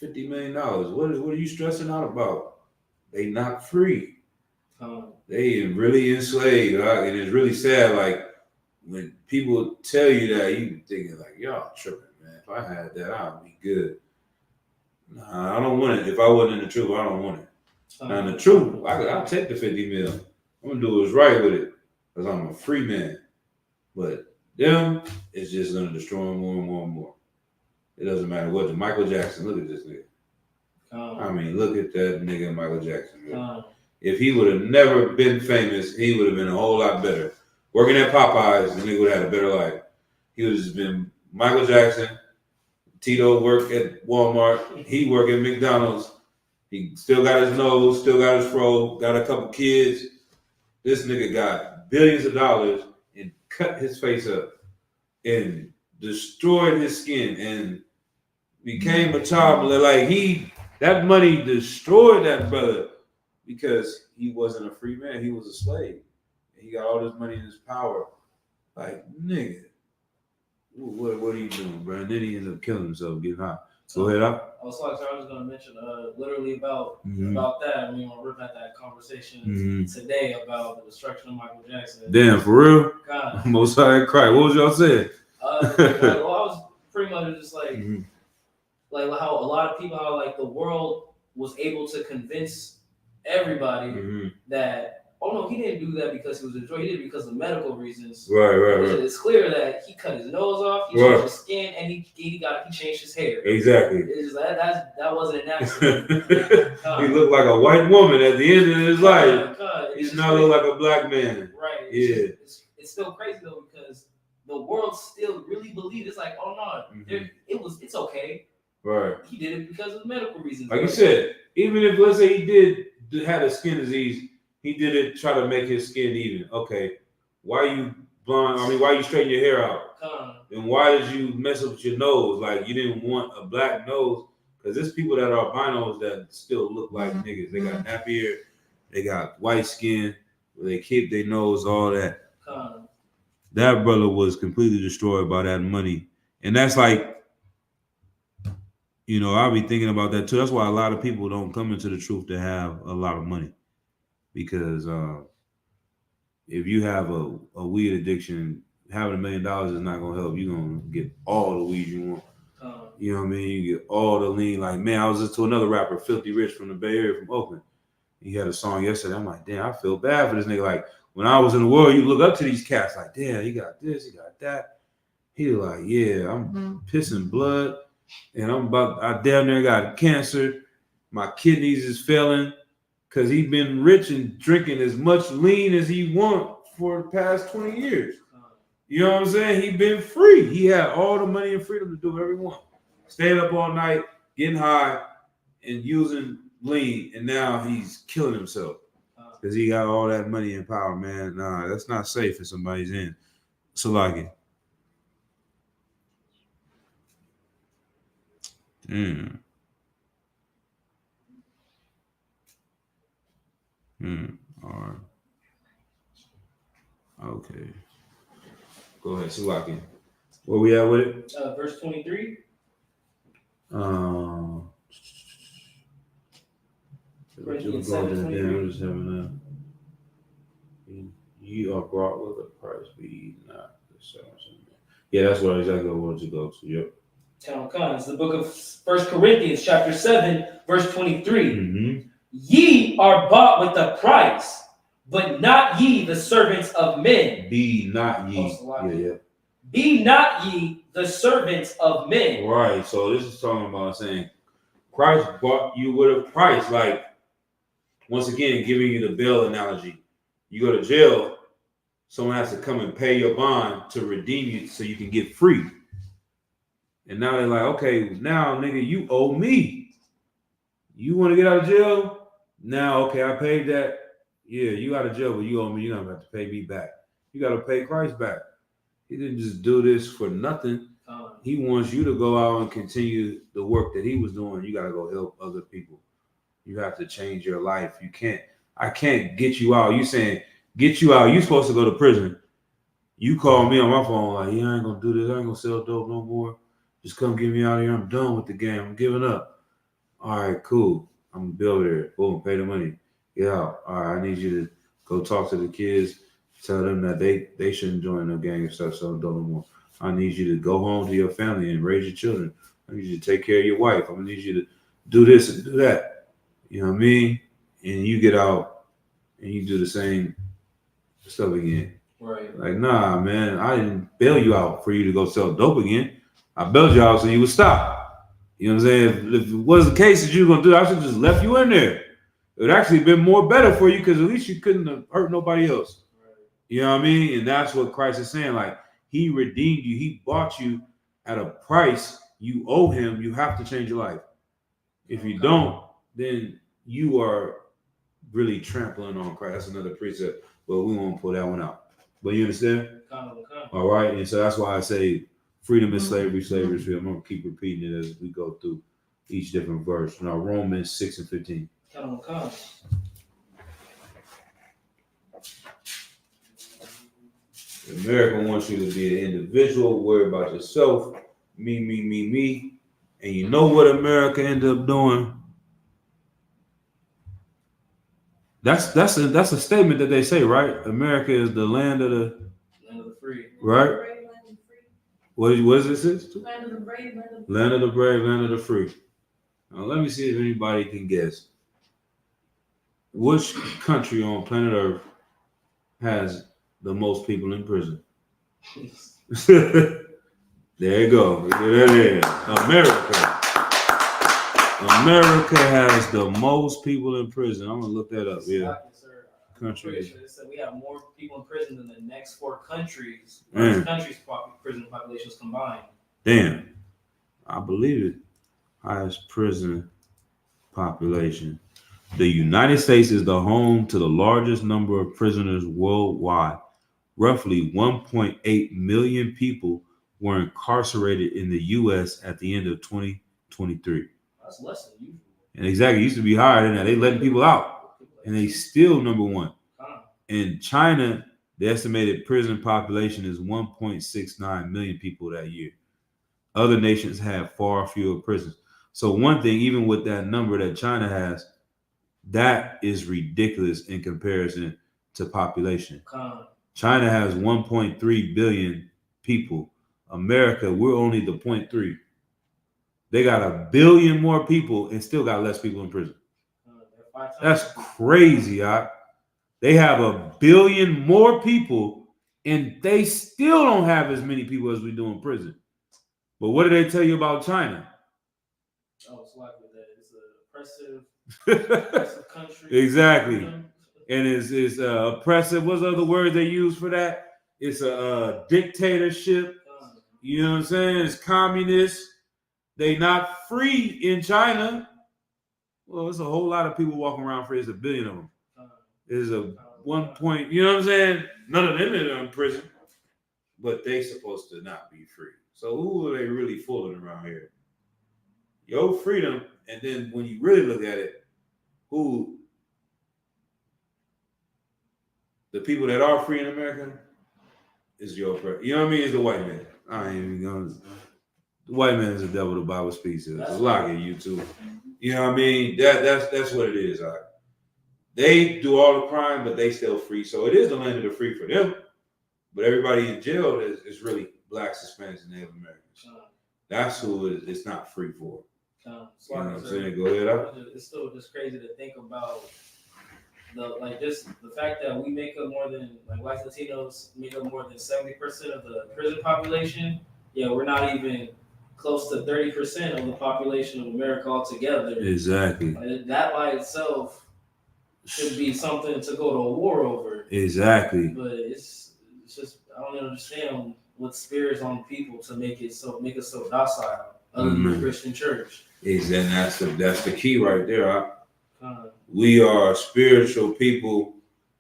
$50 million. What are you stressing out about? They not free. They really enslaved. Right? And it's really sad. Like when people tell you that, you thinking like, y'all tripping, man. If I had that, I'd be good. Nah, I don't want it. If I wasn't in the truth, I don't want it. Now in the truth, I'll take the 50 mil. I'm gonna do what's right with it because I'm a free man. But them, it's just gonna destroy them more and more and more. It doesn't matter what. Michael Jackson, look at this nigga. I mean, look at that nigga Michael Jackson. If he would have never been famous, he would have been a whole lot better. Working at Popeyes, the nigga would have had a better life. He would have just been Michael Jackson. Tito worked at Walmart. He worked at McDonald's. He still got his nose, still got his fro, got a couple kids. This nigga got billions of dollars and cut his face up and destroyed his skin and became a child molester. That money destroyed that brother because he wasn't a free man. He was a slave. He got all this money in his power. Like, nigga, what are you doing, bro? And then he ended up killing himself, getting high. Go ahead, up. I was just gonna mention literally about Mhm. that. I mean, we're ripping at that conversation today about the destruction of Michael Jackson. Damn, for real? God. Most High Christ. What was y'all saying? Well, I was pretty much just like Mhm. like how a lot of people, how like the world was able to convince everybody Mhm. that, oh no, he didn't do that because he was enjoying. He did it because of medical reasons. Right. It's clear that he cut his nose off, he Right. changed his skin, and he changed his hair. Exactly. It's just, that wasn't an accident. He looked like a white woman at the end of his life. God, He's now look like a black man. right. Yeah. It's still crazy though, because the world still really believed it's like, oh no, it's okay. Right. He did it because of medical reasons. Like you said, even if let's say he had a skin disease, he did it try to make his skin even. Okay, why you blonde? I mean, why you straighten your hair out? And why did you mess up with your nose? Like you didn't want a black nose, because there's people that are albinos that still look like niggas. They got nappy hair, they got white skin, they keep their nose, all that. That brother was completely destroyed by that money, and that's like. You know, I'll be thinking about that too. That's why a lot of people don't come into the truth to have a lot of money. Because if you have a weed addiction, having $1 million is not going to help. You're going to get all the weed you want. You know what I mean? You get all the lean. Like, man, I was listening to another rapper, Filthy Rich from the Bay Area, from Oakland. He had a song yesterday. I'm like, damn, I feel bad for this nigga. Like, when I was in the world, you look up to these cats like, damn, he got this, he got that. He was like, yeah, I'm pissing blood. And I damn near got cancer. My kidneys is failing because he been rich and drinking as much lean as he want for the past 20 years. You know what I'm saying? He been free. He had all the money and freedom to do whatever he want. Staying up all night, getting high, and using lean. And now he's killing himself because he got all that money and power, man. Nah, that's not safe if somebody's in. Salaki. All right. Okay. Go ahead, Salaki. Where we at with it? Verse 23. Corinthians 7:23. You are brought with a price, be not the same. Yeah, that's what exactly I wanted to go to. Yep. It's the book of 1 Corinthians, chapter 7, verse 23. Ye are bought with a price, but not ye the servants of men. Be not ye. Yeah. Be not ye the servants of men. Right. So this is talking about saying Christ bought you with a price. Like, once again, giving you the bail analogy. You go to jail, someone has to come and pay your bond to redeem you so you can get free. And now they're like, okay, now, nigga, you owe me. You want to get out of jail? Now, okay, I paid that. Yeah, you out of jail, but you owe me. You're going to have to pay me back. You got to pay Christ back. He didn't just do this for nothing. He wants you to go out and continue the work that he was doing. You got to go help other people. You have to change your life. I can't get you out. You saying, get you out. You supposed to go to prison. You call me on my phone like, yeah, I ain't going to do this. I ain't going to sell dope no more. Just come get me out of here. I'm done with the game. I'm giving up. All right, cool. I'm going to be over there. Boom, pay the money. Get out. All right, I need you to go talk to the kids. Tell them that they shouldn't join no gang and stuff, so don't no more. I need you to go home to your family and raise your children. I need you to take care of your wife. I'm going to need you to do this and do that. You know what I mean? And you get out and you do the same stuff again. Right. Like, nah, man, I didn't bail you out for you to go sell dope again. I bailed you out so you would stop. You know what I'm saying? If it was the case that you were going to do, I should have just left you in there. It would actually been more better for you because at least you couldn't have hurt nobody else. Right. You know what I mean? And that's what Christ is saying. Like, he redeemed you. He bought you at a price. You owe him. You have to change your life. If you don't, then you are really trampling on Christ. That's another precept, but we won't pull that one out. But you understand? All right. And so that's why I say freedom is slavery, slavery is freedom. I'm going to keep repeating it as we go through each different verse. Now, Romans 6 and 15. America wants you to be an individual, worry about yourself, me, And you know what America ended up doing? That's a statement that they say, right? America is the land of the free. right. What is this? Land of the brave, Land of the brave, land of the free. Now let me see if anybody can guess. Which country on planet Earth has the most people in prison? There you go. There it is. America. America has the most people in prison. I'm gonna look that up. Yeah. Country. It said we have more people in prison than the next 4 countries. Mm. Countries' prison populations combined. Damn. I believe it. Highest prison population. The United States is the home to the largest number of prisoners worldwide. Roughly 1.8 million people were incarcerated in the U.S. at the end of 2023. That's less than usual. And exactly, it used to be higher than that. They letting people out, and they still number one. In China, the estimated prison population is 1.69 million people that year. Other nations have far fewer prisons. So one thing, even with that number that China has, that is ridiculous in comparison to population. China has 1.3 billion people. America, we're only the 0.3. They got 1 billion more people and still got less people in prison. That's crazy, They have 1 billion more people and they still don't have as many people as we do in prison. But what do they tell you about China? Oh, it's like that. It's an oppressive country. Exactly. And it's oppressive. What's the other word they use for that? It's a dictatorship. You know what I'm saying? It's communist. They not free in China. Well, it's a whole lot of people walking around free. There's 1 billion of them. There's a 1 point, you know what I'm saying? None of them are in prison. But they supposed to not be free. So who are they really fooling around here? Your freedom, and then when you really look at it, who the people that are free in America is your oppressor. You know what I mean? It's the white man. I ain't even gonna. The white man is the devil. The Bible speaks to. It's a lot of you too. You know what I mean? That's what it is. They do all the crime, but they still free. So it is the land of the free for them. But everybody in jail is really blacks, Hispanics, and Native Americans. That's who it's not free for. You know what I'm saying? Go ahead. It's still just crazy to think about the fact that we make up more than white Latinos make up more than 70% of the prison population. Yeah, we're not even close to 30% of the population of America altogether. Exactly. That by itself should be something to go to war over. Exactly. But it's just I don't understand what spirits on people to make us so docile other than the Christian church. Exactly. That's the key right there. We are spiritual people,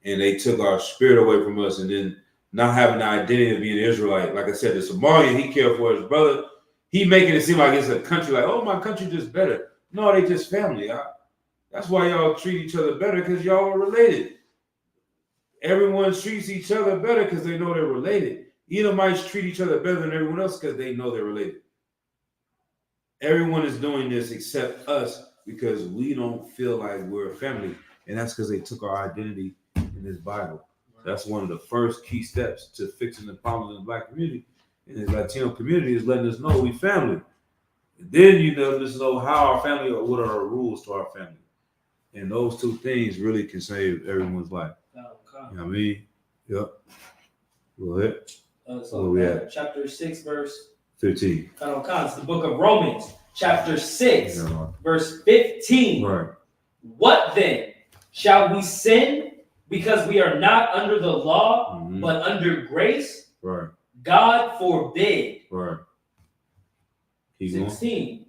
and they took our spirit away from us, and then not having the identity of being an Israelite. Like I said, the Somalian, he cared for his brother. He making it seem like it's a country like, oh, my country just better. No, they just family. That's why y'all treat each other better, because y'all are related. Everyone treats each other better because they know they're related. Edomites treat each other better than everyone else because they know they're related. Everyone is doing this except us because we don't feel like we're a family. And that's because they took our identity in this Bible. That's one of the first key steps to fixing the problems in the black community. And the Latino community is letting us know we family. And then you let us know how our family or what are our rules to our family. And those two things really can save everyone's life. You know what I mean? Yep. Go ahead. Chapter 6, verse 15. It's the book of Romans, chapter 6, verse 15. Right. What then? Shall we sin because we are not under the law, but under grace? Right. God forbid. Right. 16.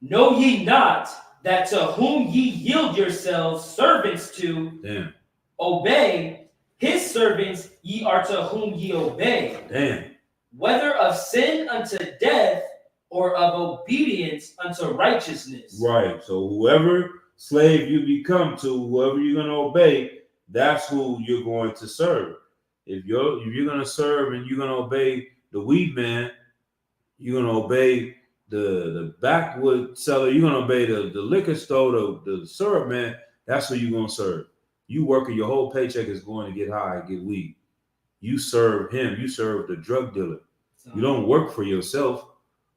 Know ye not that to whom ye yield yourselves servants to obey, his servants ye are to whom ye obey. Whether of sin unto death or of obedience unto righteousness. Right. So whoever slave you become to, whoever you're going to obey, that's who you're going to serve. If you're going to serve and you're going to obey the weed man, you're going to obey the backwood seller, you're gonna obey the liquor store, the syrup man. That's who you're gonna serve. You working, your whole paycheck is going to get high, get weed. You serve him. You serve the drug dealer. You don't work for yourself.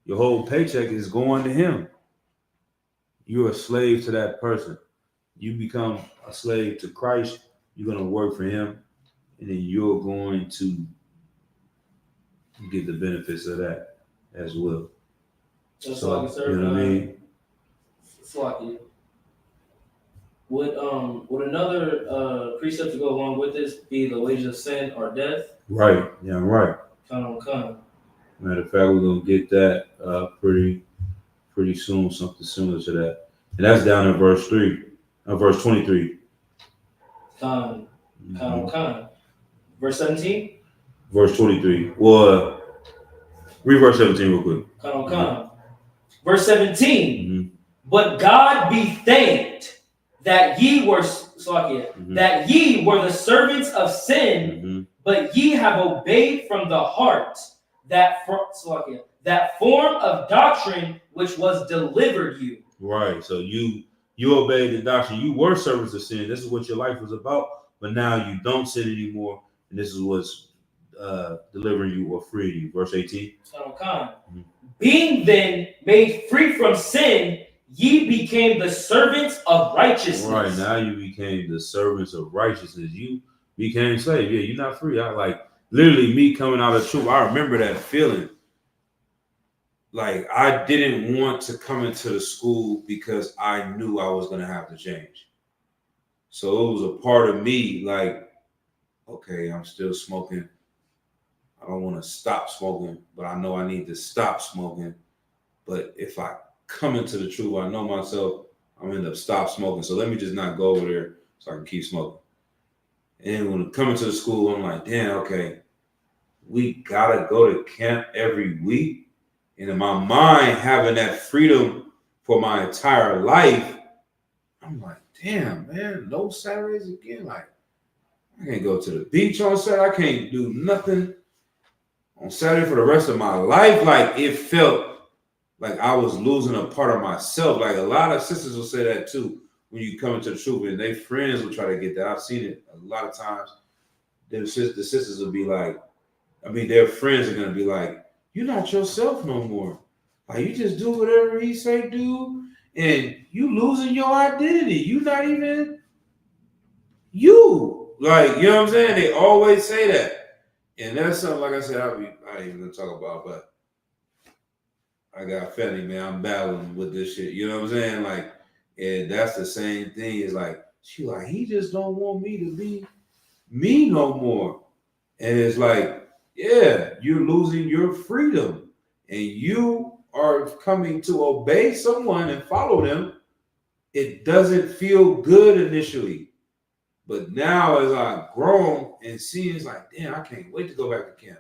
Your whole paycheck is going to him. You're a slave to that person. You become a slave to Christ. You're going to work for him, and then you're going to get the benefits of that as well. Just So, like sir, you know what I mean? Slocky. Would another precept to go along with this be the wages of sin or death? Right. Yeah, right. Come. Matter of fact, we're going to get that pretty soon, something similar to that. And that's down in verse 23. Come. Verse 17? Verse 23. Well, read verse 17 real quick. Come. Verse 17. Mm-hmm. But God be thanked that ye were that ye were the servants of sin, Mm-hmm. but ye have obeyed from the heart that form of doctrine which was delivered you. Right. So you obeyed the doctrine. You were servants of sin. This is what your life was about. But now you don't sin anymore, and this is what's delivering you or freeing you. Verse 18. Mm-hmm. Being then made free from sin, ye became the servants of righteousness. Right. Now you became the servants of righteousness. You became slave. Yeah, you're not free. I like literally me coming out of truth. I remember that feeling. Like I didn't want to come into the school because I knew I was going to have to change. So it was a part of me like, okay, I'm still smoking. I don't want to stop smoking, but I know I need to stop smoking. But if I come into the truth, I know myself, I'm going to end up stop smoking. So let me just not go over there so I can keep smoking. And when coming to the school, I'm like, damn, okay, we got to go to camp every week. And in my mind, having that freedom for my entire life, I'm like, damn, man, no Saturdays again. Like, I can't go to the beach on Saturday. I can't do nothing on Saturday for the rest of my life. Like, it felt like I was losing a part of myself. Like, a lot of sisters will say that too when you come into the truth, and their friends will try to get that. I've seen it a lot of times. The sisters will be like, their friends are going to be like, you're not yourself no more. Like, you just do whatever he say do, and you losing your identity. You not even you. Like, you know what I'm saying? They always say that. And that's something, like I said, I ain't even gonna talk about, but I got family, man. I'm battling with this shit. You know what I'm saying? Like, and that's the same thing. It's like, she like, he just don't want me to be me no more. And it's like, yeah, you're losing your freedom, and you are coming to obey someone and follow them. It doesn't feel good initially, but now as I've grown and seen, it's like, damn, I can't wait to go back to camp.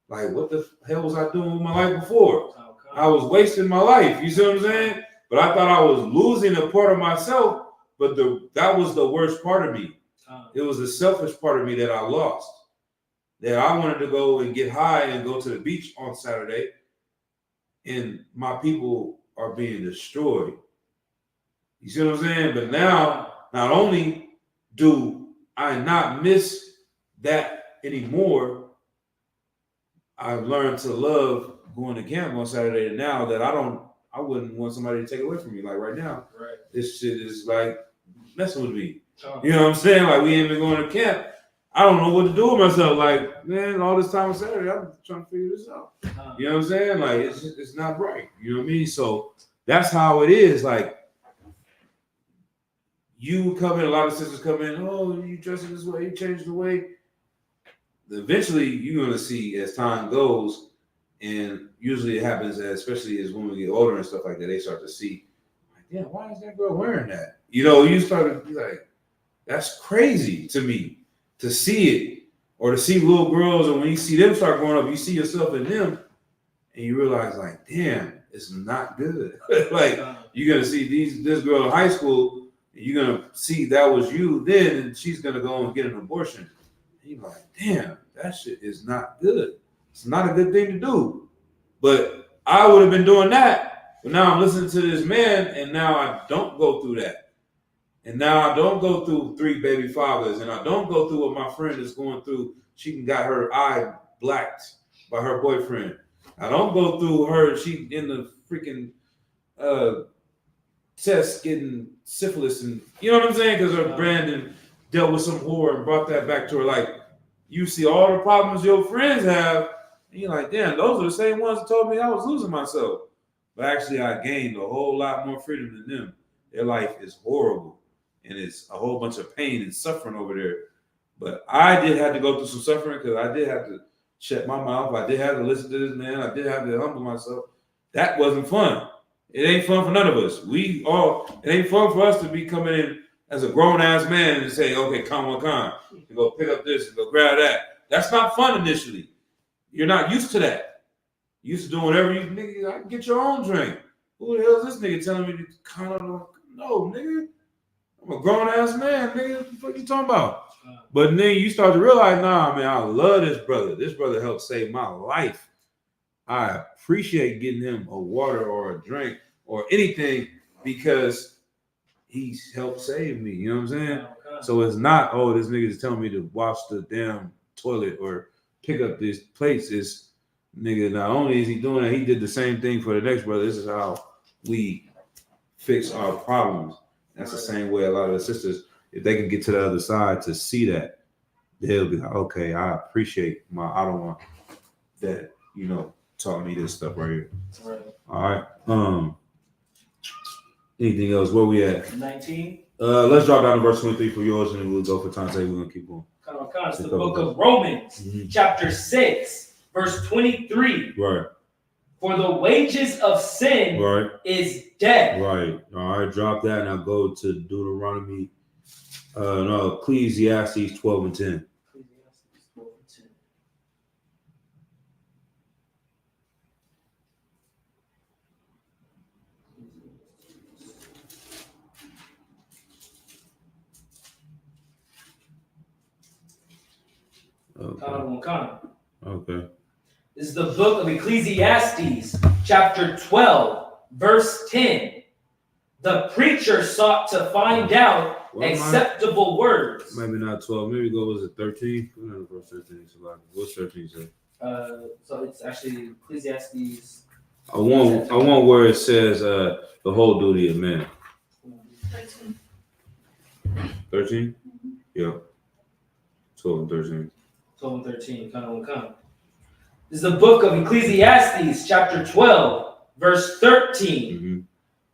Like, what the hell was I doing with my life before? I was wasting my life. You see what I'm saying? But I thought I was losing a part of myself, but that was the worst part of me. It was the selfish part of me that I lost. That I wanted to go and get high and go to the beach on Saturday, and my people are being destroyed. You see what I'm saying? But now, not only do I not miss that anymore, I've learned to love going to camp on Saturday. And now that I wouldn't want somebody to take it away from me. Like right now, Right. This shit is like messing with me. You know what I'm saying? Like, we ain't been going to camp. I don't know what to do with myself. Like, man, all this time on Saturday, I'm trying to figure this out. You know what I'm saying? Like, it's not right. You know what I mean? So that's how it is. Like, you come in, a lot of sisters come in, oh, you dressing this way, you changed the way. Eventually, you're going to see as time goes, and usually it happens, especially as women get older and stuff like that, they start to see, like, yeah, why is that girl wearing that? You know, you start to be like, that's crazy to me. To see it, or to see little girls, and when you see them start growing up, you see yourself in them, and you realize, like, damn, it's not good. Like, you're gonna see this girl in high school, and you're gonna see that was you then, and she's gonna go and get an abortion. And you're like, damn, that shit is not good. It's not a good thing to do. But I would have been doing that, but now I'm listening to this man, and now I don't go through that. And now I don't go through 3 baby fathers, and I don't go through what my friend is going through. She got her eye blacked by her boyfriend. I don't go through her. She in the freaking test getting syphilis, and you know what I'm saying? Because her Brandon dealt with some whore and brought that back to her. Like, you see all the problems your friends have, and you're like, damn, those are the same ones that told me I was losing myself. But actually, I gained a whole lot more freedom than them. Their life is horrible, and it's a whole bunch of pain and suffering over there. But I did have to go through some suffering because I did have to shut my mouth. I did have to listen to this man. I did have to humble myself. That wasn't fun. It ain't fun for none of us. It ain't fun for us to be coming in as a grown-ass man and say, okay, come on, and go pick up this and go grab that. That's not fun initially. You're not used to that. You used to doing whatever you, nigga, I can get your own drink. Who the hell is this nigga telling me to kind of, no, nigga. I'm a grown-ass man, nigga. What the fuck you talking about? But then you start to realize, nah, man, I love this brother. This brother helped save my life. I appreciate getting him a water or a drink or anything because he's helped save me. You know what I'm saying? Okay. So it's not, oh, this nigga is telling me to wash the damn toilet or pick up this plates. It's, nigga, not only is he doing it, he did the same thing for the next brother. This is how we fix our problems. That's the same way a lot of the sisters, if they can get to the other side to see that, they'll be like, okay, I appreciate I don't want that, you know, taught me this stuff right here. Right. All right. Anything else? Where we at? 19. Let's drop down to verse 23 for yours, and then we'll go for time's sake. We're gonna keep going. It's the book of Romans, chapter 6, verse 23. Right. For the wages of sin is death. Right. All right. Drop that, and I'll go to Deuteronomy. Ecclesiastes 12 and 10. Okay. This is the book of Ecclesiastes, chapter 12, verse 10. The preacher sought to find out acceptable words. Maybe not 12. Maybe go, was it 13? Verse 13. What's 13 say? So it's actually Ecclesiastes. I want where it says the whole duty of man. 13? Yeah. 12 and 13. 12 and 13. This is the book of Ecclesiastes, chapter 12, verse 13. Mm-hmm.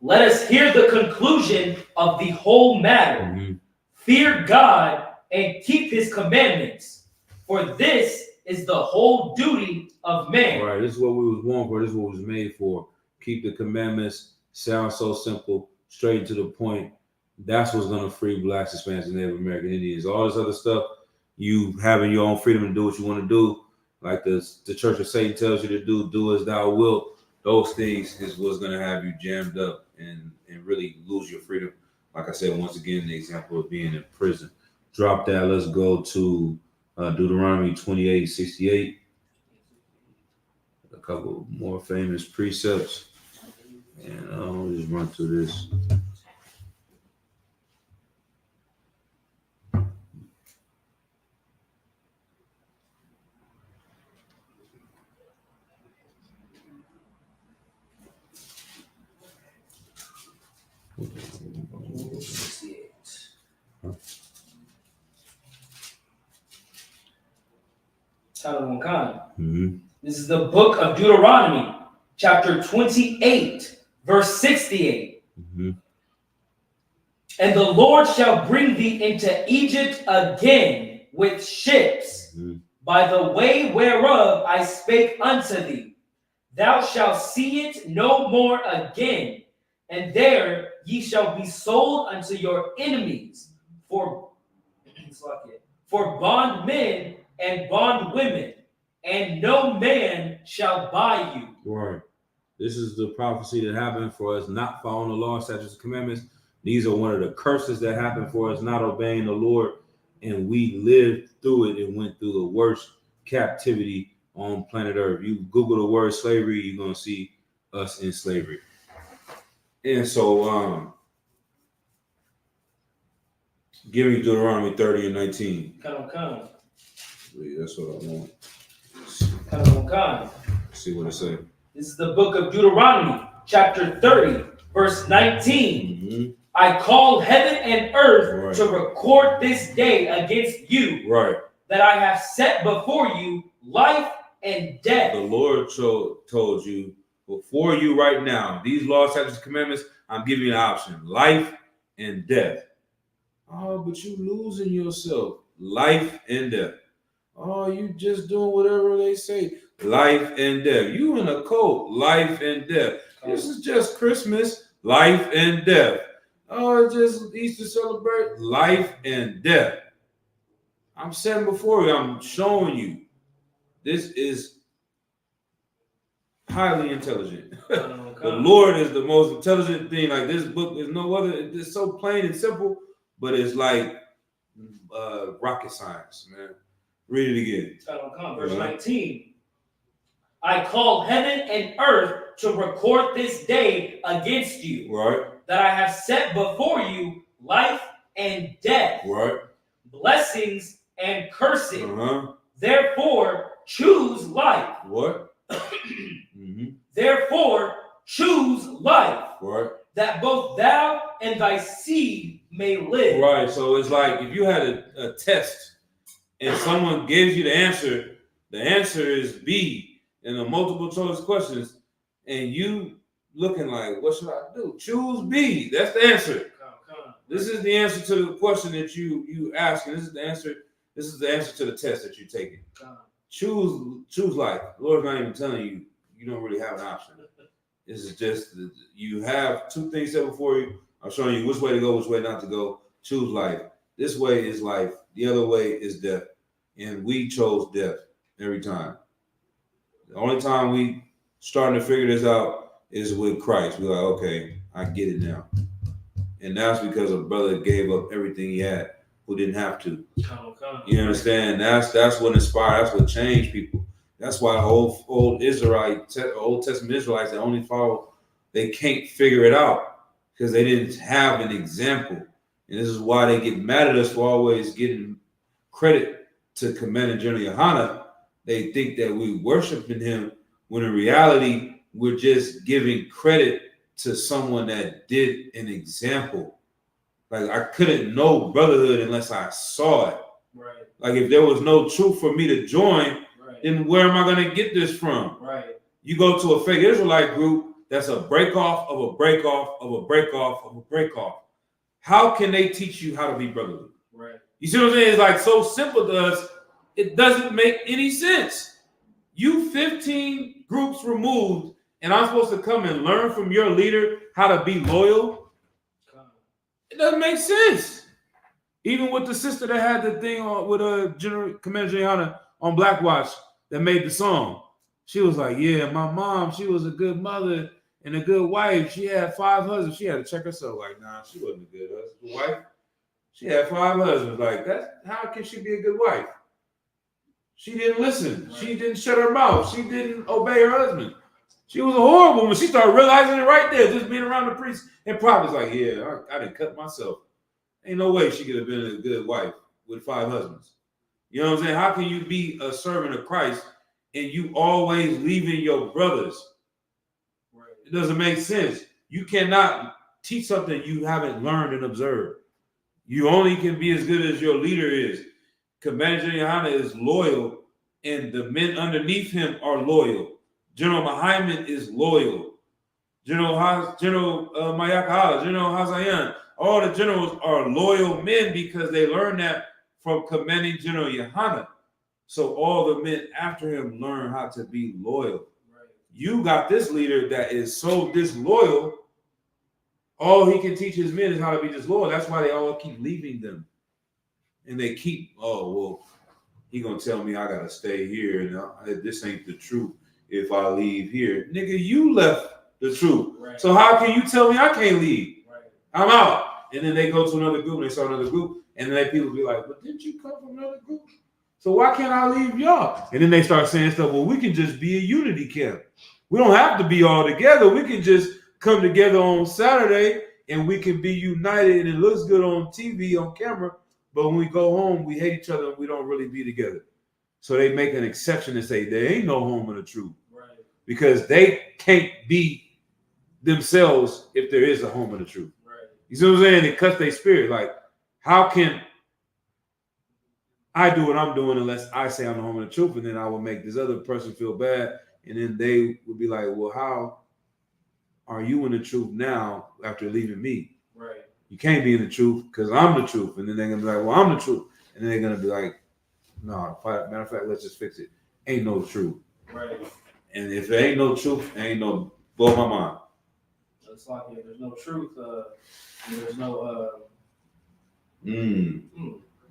Let us hear the conclusion of the whole matter. Mm-hmm. Fear God and keep his commandments, for this is the whole duty of man. All right, this is what we was born for. This is what was made for. Keep the commandments. Sounds so simple, straight to the point. That's what's going to free Blacks, Hispanics, and Native American Indians. All this other stuff, you having your own freedom to do what you want to do, like the Church of Satan tells you to do as thou wilt. Those things is what's going to have you jammed up and really lose your freedom. Like I said, once again, the example of being in prison. Drop that. Let's go to Deuteronomy 28:68. A couple more famous precepts. And I'll just run through this. Mm-hmm. This is the book of Deuteronomy, chapter 28, verse 68. Mm-hmm. And the Lord shall bring thee into Egypt again with ships, by the way whereof I spake unto thee. Thou shalt see it no more again, and there ye shall be sold unto your enemies for bondmen and bondwomen, and no man shall buy you. Right. This is the prophecy that happened for us not following the law, statutes, and commandments. These are one of the curses that happened for us not obeying the Lord, and we lived through it and went through the worst captivity on planet Earth. You Google the word slavery, you're gonna see us in slavery. And so, give me Deuteronomy 30 and 19. Come. That's what I want. Come. See what it says. This is the book of Deuteronomy, chapter 30, verse 19. Mm-hmm. I call heaven and earth Right. to record this day against you, Right. that I have set before you life and death. The Lord told you before you right now, these laws, statutes, commandments, I'm giving you an option, life and death. Oh, but you losing yourself. Life and death. Oh, you just doing whatever they say. Life and death. You in a cult. Life and death. This is just Christmas. Life and death. Oh, it's just Easter celebrate. Life and death. I'm setting before you. I'm showing you. This is highly intelligent. The Lord is the most intelligent thing. Like this book is no other. It's so plain and simple, but it's like rocket science, man. Read it again. Verse 19. I call heaven and earth to record this day against you, Right. that I have set before you life and death, Right. blessings and cursing. Uh-huh. Therefore, choose life. What? Mm-hmm. Therefore, choose life, Right. that both thou and thy seed may live. Right. So it's like if you had a test and someone gives you the answer is B in the multiple choice questions, and you looking like, what should I do? Choose B. That's the answer. This is the answer to the question that you ask, and this is the answer. This is the answer to the test that you're taking. Choose life. The Lord's not even telling you. You don't really have an option. This is just you have two things set before you. I'm showing you which way to go, which way not to go. Choose life. This way is life. The other way is death. And we chose death every time. The only time we starting to figure this out is with Christ. We're like, okay, I get it now. And that's because a brother gave up everything he had who didn't have to. You understand? That's what inspired. That's what changed people. That's why old Testament Israelites that only follow, they can't figure it out because they didn't have an example. And this is why they get mad at us for always getting credit to Commander General Yohana. They think that we worshiping him when in reality we're just giving credit to someone that did an example. Like I couldn't know brotherhood unless I saw it. Right. Like if there was no truth for me to join, then where am I going to get this from? Right. You go to a fake Israelite group that's a break off of a break off of a break off of a break off. How can they teach you how to be brotherly? Right. You see what I'm saying? It's like so simple to us, it doesn't make any sense. You 15 groups removed, and I'm supposed to come and learn from your leader how to be loyal? It doesn't make sense. Even with the sister that had the thing on with Commander Gianna on Black Watch that made the song, she was like, yeah, my mom, she was a good mother and a good wife. She had 5 husbands. She had to check herself like, nah, she wasn't a good wife. She had 5 husbands. Like, how can she be a good wife? She didn't listen. Right. She didn't shut her mouth. She didn't obey her husband. She was a horrible woman. She started realizing it right there, just being around the priest and prophets. Like, yeah, I didn't cut myself. Ain't no way she could have been a good wife with 5 husbands. You know what I'm saying? How can you be a servant of Christ and you always leaving your brothers? Right. It doesn't make sense. You cannot teach something you haven't learned and observed. You only can be as good as your leader is. Commander Yohana is loyal, and the men underneath him are loyal. General Mahaiman is loyal. General Mayakahala, General Hazayan, all the generals are loyal men because they learned that from commanding General Yohana. So all the men after him learn how to be loyal. Right. You got this leader that is so disloyal, all he can teach his men is how to be disloyal. That's why they all keep leaving them. And they keep, he gonna tell me I gotta stay here, and this ain't the truth if I leave here. Nigga, you left the truth. Right. So how can you tell me I can't leave? Right. I'm out. And then they go to another group, and they start another group, and then people be like, but didn't you come from another group? So why can't I leave y'all? And then they start saying stuff, well, we can just be a unity camp. We don't have to be all together. We can just come together on Saturday and we can be united, and it looks good on TV, on camera. But when we go home, we hate each other and we don't really be together. So they make an exception and say there ain't no home of the truth. Right. Because they can't be themselves if there is a home of the truth. Right. You see what I'm saying? It cuts their spirit. Like, how can I do what I'm doing unless I say I'm the home of the truth, and then I will make this other person feel bad, and then they would be like, well, how are you in the truth now after leaving me? Right. You can't be in the truth because I'm the truth. And then they're gonna be like, well, I'm the truth. And then they're gonna be like, no, matter of fact, let's just fix it. Ain't no truth. Right. And if there ain't no truth, ain't no blow my mind. It's like if there's no truth, there's no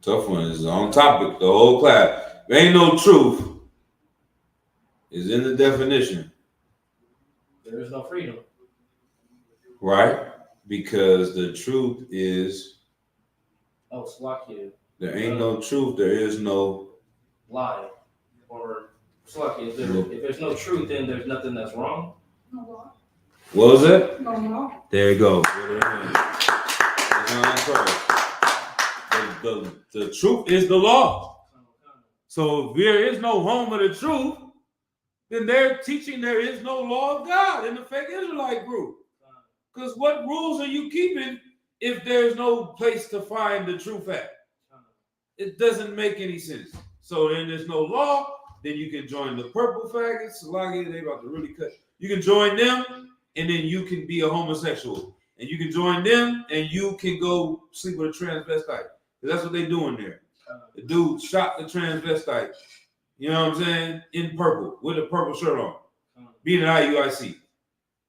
Tough one is on topic, the whole class. There ain't no truth is in the definition. there is no freedom. Right? Because the truth is Oh, Slakia, there ain't no truth, there is no lie. Or Slakia, if there's no truth, then there's nothing that's wrong. No law. what was it? No law. There you go. The truth is the law. So if there is no home of the truth, then they're teaching there is no law of God in the fake Israelite group. Because what rules are you keeping if there's no place to find the truth at? It doesn't make any sense. So then there's no law. Then you can join the purple faggots. They about to really cut. You can join them, and then you can be a homosexual. And you can join them, and you can go sleep with a transvestite. That's what they're doing there. The dude shot the transvestite. You know what I'm saying? In purple, with a purple shirt on. Being an IUIC.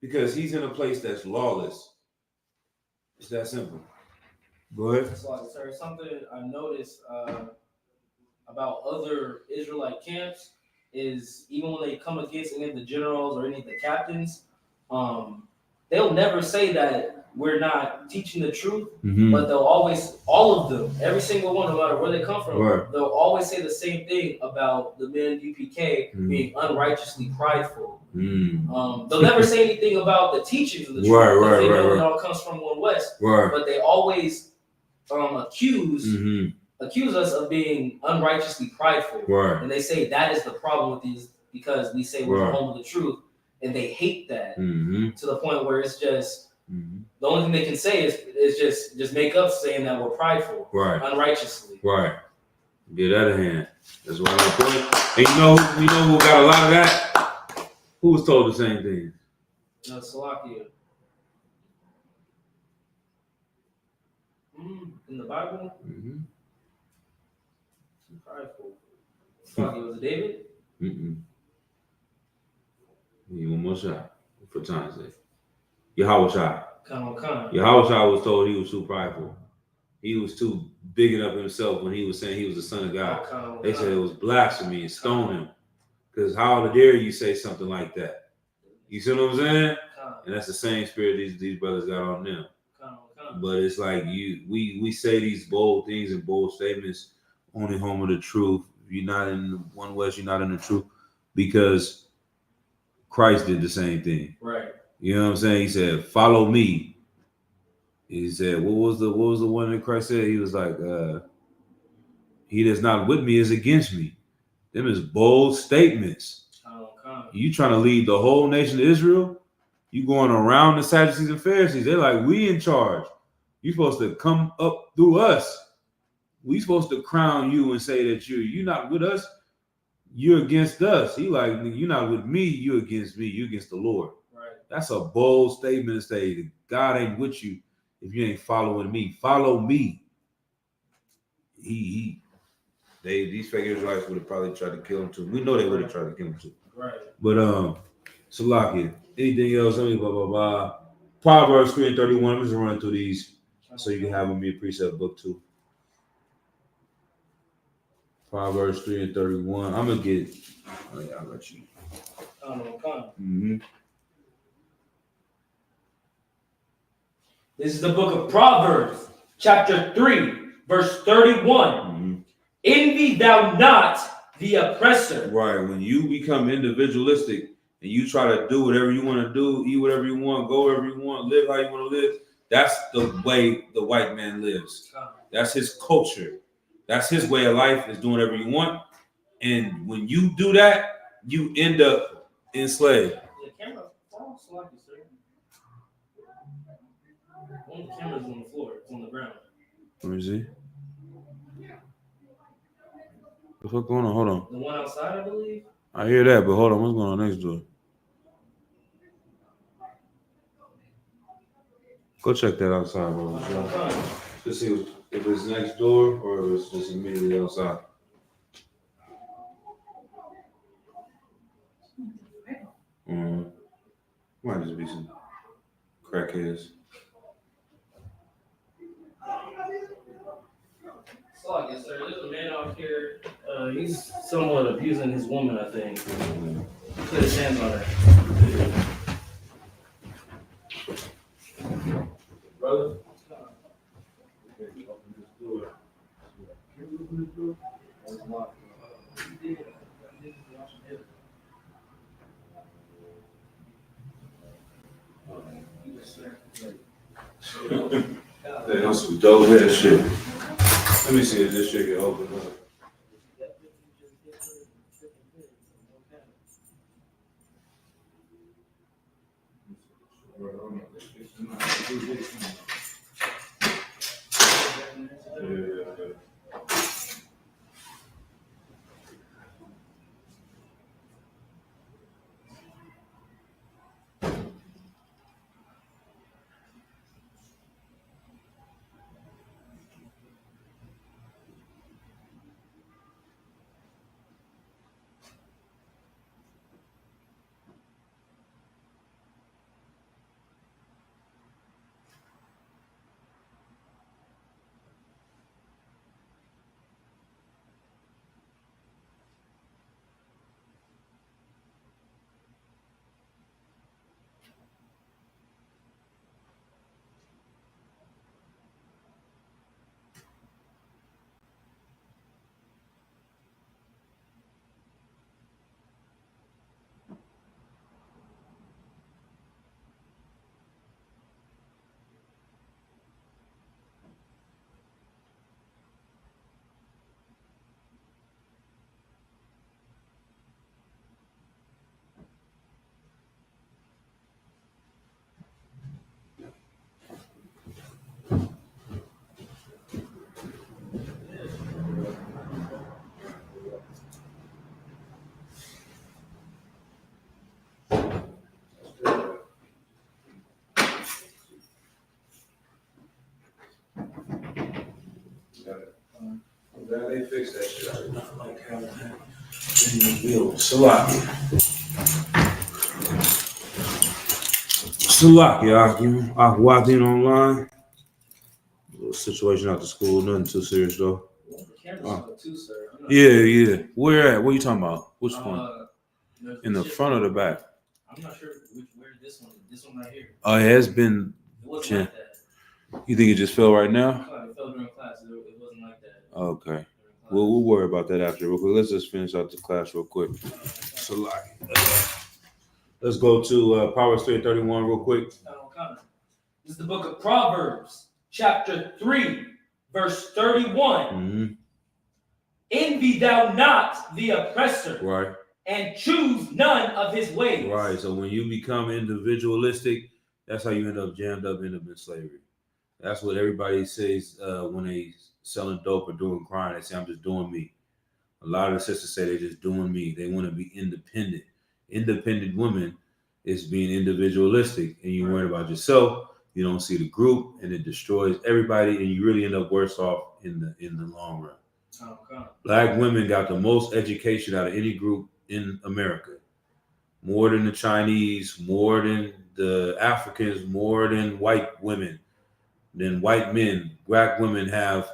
Because he's in a place that's lawless. It's that simple. Go ahead. It's like, sir, something I noticed about other Israelite camps is even when they come against any of the generals or any of the captains, they'll never say that we're not teaching the truth, but they'll always, all of them, every single one, no matter where they come from, they'll always say the same thing about the men UPK being unrighteously prideful. They'll never say anything about the teachings of the truth. They know it all comes from One West, but they always accuse us of being unrighteously prideful, and they say that is the problem with these because we say we're the home of the truth, and they hate that to the point where it's just the only thing they can say is just make up saying that we're prideful, unrighteously. Right. Get out of hand. That's what I'm putting. And we know who got a lot of that. Who was told the same thing? No, Salakia. In the Bible, prideful. Salakia, was it David? Need one more shot for time's sake. Yahushua. Khan. Yahushua was told he was too prideful. He was too bigging up himself when he was saying he was the son of God. They said it was blasphemy and stoned him. Because how dare you say something like that? You see what I'm saying? And that's the same spirit these brothers got on them. But it's like we say these bold things and bold statements, only home of the truth. If you're not in One West, you're not in the truth. Because Christ did the same thing. Right. You know what I'm saying? He said, follow me. He said, what was the one that Christ said? He was like, he that's not with me is against me. Them is bold statements. You trying to lead the whole nation of Israel? You going around the Sadducees and Pharisees. They're like, we in charge. You supposed to come up through us. We supposed to crown you and say that you're not with us. You're against us. He like, you're not with me. You're against me. You're against the Lord. Right. That's a bold statement to say that God ain't with you if you ain't following me. Follow me. These fake Israelites would have probably tried to kill him too. We know they would have tried to kill him too. Right. But Salakia, anything else? I mean, blah blah blah. Proverbs 3:31. I'm just running through these so you can have them be a precept book too. Proverbs 3:31. I'm gonna get. Oh yeah, I'll let you. This is the book of Proverbs, chapter 3, verse 31. Envy thou not the oppressor. Right. When you become individualistic and you try to do whatever you want to do, eat whatever you want, go wherever you want, live how you want to live, that's the way the white man lives. That's his culture. That's his way of life, is doing whatever you want. And when you do that, you end up enslaved. The camera falls like you, sir. One of the cameras on the floor. It's on the ground. Let me see. What's going on? Hold on. The one outside, I believe. I hear that, but hold on. What's going on next door? Go check that outside, bro. Just see if it's next door or if it's just immediately outside. Might just be some crackheads. It's like it, sir. There's a man out here. He's somewhat abusing his woman, I think. Put his hands on her. Brother. That's some dope ass shit. Let me see if this shit can open up. I'm glad they fixed that shit. I did not like having that in the bill. Salaki, I walked in online. A little situation out the school, nothing too serious though. The camera's too, sir. Yeah. Where at? What are you talking about? Which one? In the front or the back? I'm not sure where this one right here. Oh, it has been. It wasn't like that. You think it just fell right now? It fell during class. It wasn't like that. Okay. Well, we'll worry about that after real quick. Let's just finish out the class real quick. So, let's go to Proverbs 3:31 real quick. This is the book of Proverbs, chapter 3, verse 31. Mm-hmm. Envy thou not the oppressor, Right. and choose none of his ways. Right. So when you become individualistic, that's how you end up jammed up in slavery. That's what everybody says when they selling dope or doing crime. They say, I'm just doing me. A lot of the sisters say they're just doing me. They want to be independent. Independent women is being individualistic, and you worry about yourself. You don't see the group, and it destroys everybody, and you really end up worse off in the long run. Okay. Black women got the most education out of any group in America. More than the Chinese, more than the Africans, more than white women, than white men. Black women have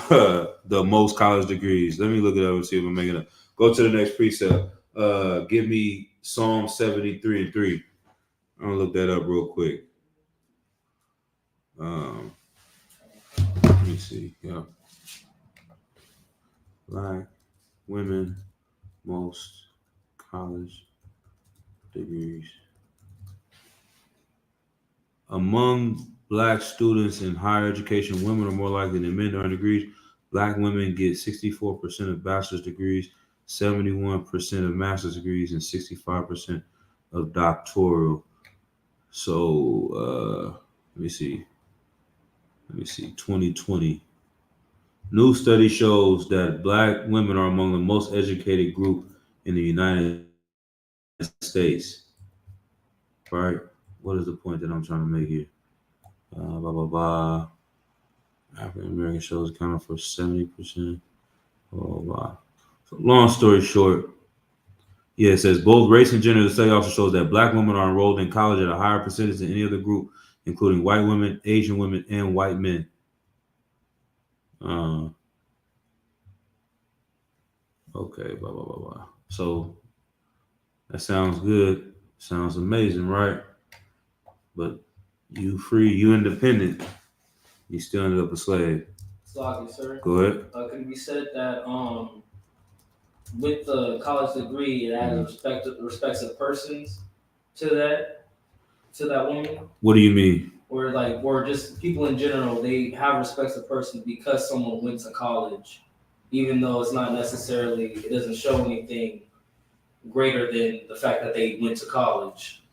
the most college degrees. Let me look it up and see if I'm making it up. Go to the next precept. Give me Psalm 73:3. I'm gonna look that up real quick. Let me see. Yeah. Black women, most college degrees. Among black students in higher education, women are more likely than men to earn degrees. Black women get 64% of bachelor's degrees, 71% of master's degrees, and 65% of doctoral. So let me see. 2020. New study shows that black women are among the most educated group in the United States. Right? What is the point that I'm trying to make here? African American shows accounted for 70%. So long story short, yeah, it says both race and gender. The study also shows that black women are enrolled in college at a higher percentage than any other group, including white women, Asian women, and white men. Okay, blah, blah, blah, blah. So that sounds good. Sounds amazing, right? But you free, you independent, you still ended up a slave. Sloppy, sir. Go ahead. Could it be said that with the college degree, it adds respects of persons to that woman? What do you mean? Or just people in general, they have respects of persons because someone went to college, even though it's not necessarily, it doesn't show anything greater than the fact that they went to college.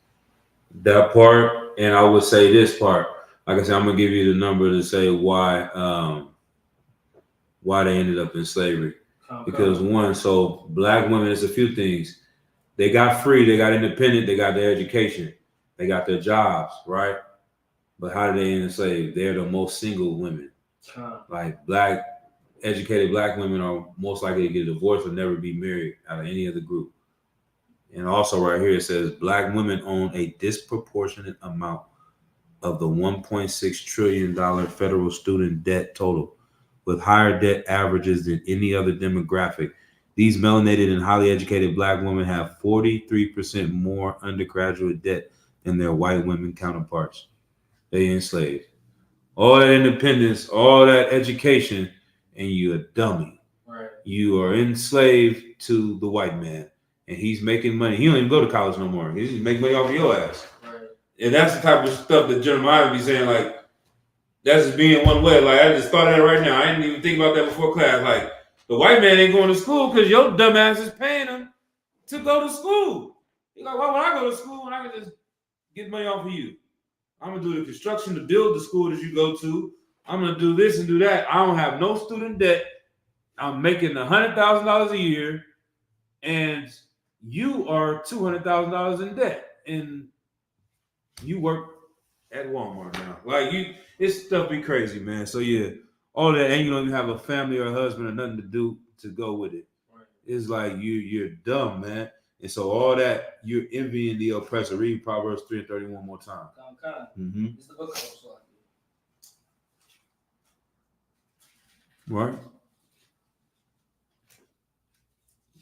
That part, and I would say this part. Like I said, I'm gonna give you the number to say why they ended up in slavery. Because one, so black women, there's a few things. They got free, they got independent, they got their education, they got their jobs, right? But how did they end enslaved? They're the most single women. Like educated black women are most likely to get divorced or never be married out of any other group. And also right here, it says black women own a disproportionate amount of the $1.6 trillion federal student debt total, with higher debt averages than any other demographic. These melanated and highly educated black women have 43% more undergraduate debt than their white women counterparts. They enslaved. All that independence, all that education, and you're a dummy. Right. You are enslaved to the white man, and he's making money. He don't even go to college no more. He's making money off of your ass. Right. And that's the type of stuff that Jeremiah be saying, like, that's just being one way. Like, I just thought of that right now. I didn't even think about that before class. Like, the white man ain't going to school because your dumb ass is paying him to go to school. He's like, why would I go to school when I can just get money off of you? I'm going to do the construction to build the school that you go to. I'm going to do this and do that. I don't have no student debt. I'm making $100,000 a year, and you are $200,000 in debt. And you work at Walmart now. Like, this stuff be crazy, man. So yeah, all that, and you don't even have a family or a husband or nothing to do to go with it. Right. It's like you're dumb, man. And so all that, you're envying the oppressor. Read Proverbs 3:30 one more time. Mm-hmm. It's the book of Sloppy. Right.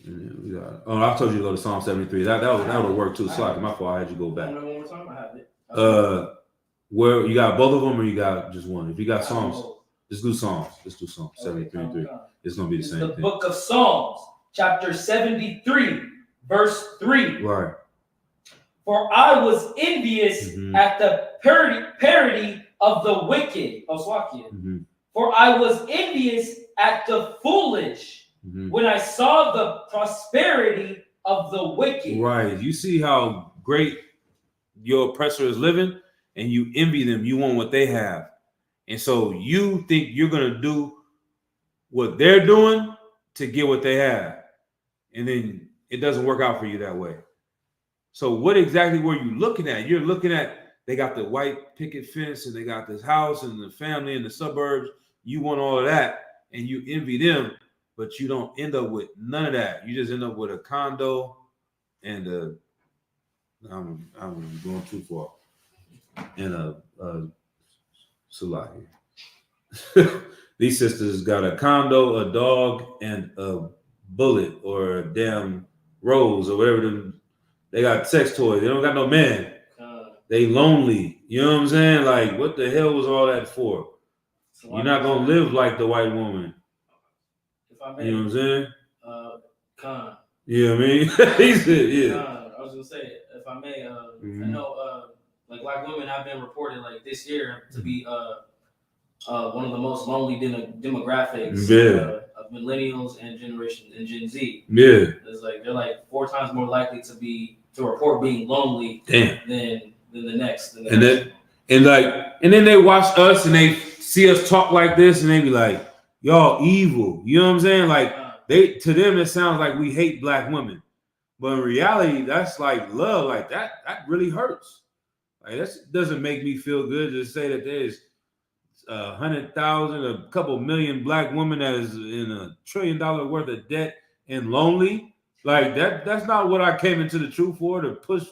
And we got. Oh, I told you to go to Psalm 73. That would work too. Sloppy. My fault. I had you go back. One more time. I have it. Where you got both of them, or you got just one? If you got Psalms, just do Psalms. Let's do Psalms 73 and 3. It's gonna be the same the thing. Book of Psalms, chapter 73, verse 3. Right. For I was envious at the parody of the wicked. For I was envious at the foolish when I saw the prosperity of the wicked. Right. You see how great your oppressor is living, and you envy them. You want what they have. And so you think you're going to do what they're doing to get what they have. And then it doesn't work out for you that way. So what exactly were you looking at? You're looking at, they got the white picket fence and they got this house and the family in the suburbs. You want all of that and you envy them, but you don't end up with none of that. You just end up with a condo and I'm going too far. And a Sulaki. These sisters got a condo, a dog, and a bullet or a damn rose or whatever. They got sex toys. They don't got no man. They lonely. You know what I'm saying? Like, what the hell was all that for? You're not gonna live like the white woman. If I may, you know what I'm saying? Khan. You know what I mean? He said, yeah. Khan, I was gonna say, if I Mhm. I know, like black women have been reported like this year to be one of the most lonely demographics of millennials and Gen Z. Yeah. It's like they're like 4 times more likely to report being lonely Damn. than the next. And then they watch us and they see us talk like this and they be like, y'all evil. You know what I'm saying? Like to them it sounds like we hate black women. But in reality, that's like love. Like that really hurts. Like that doesn't make me feel good to say that there's 100,000, a couple million black women that is in $1 trillion worth of debt and lonely. Like that's not what I came into the truth for, to push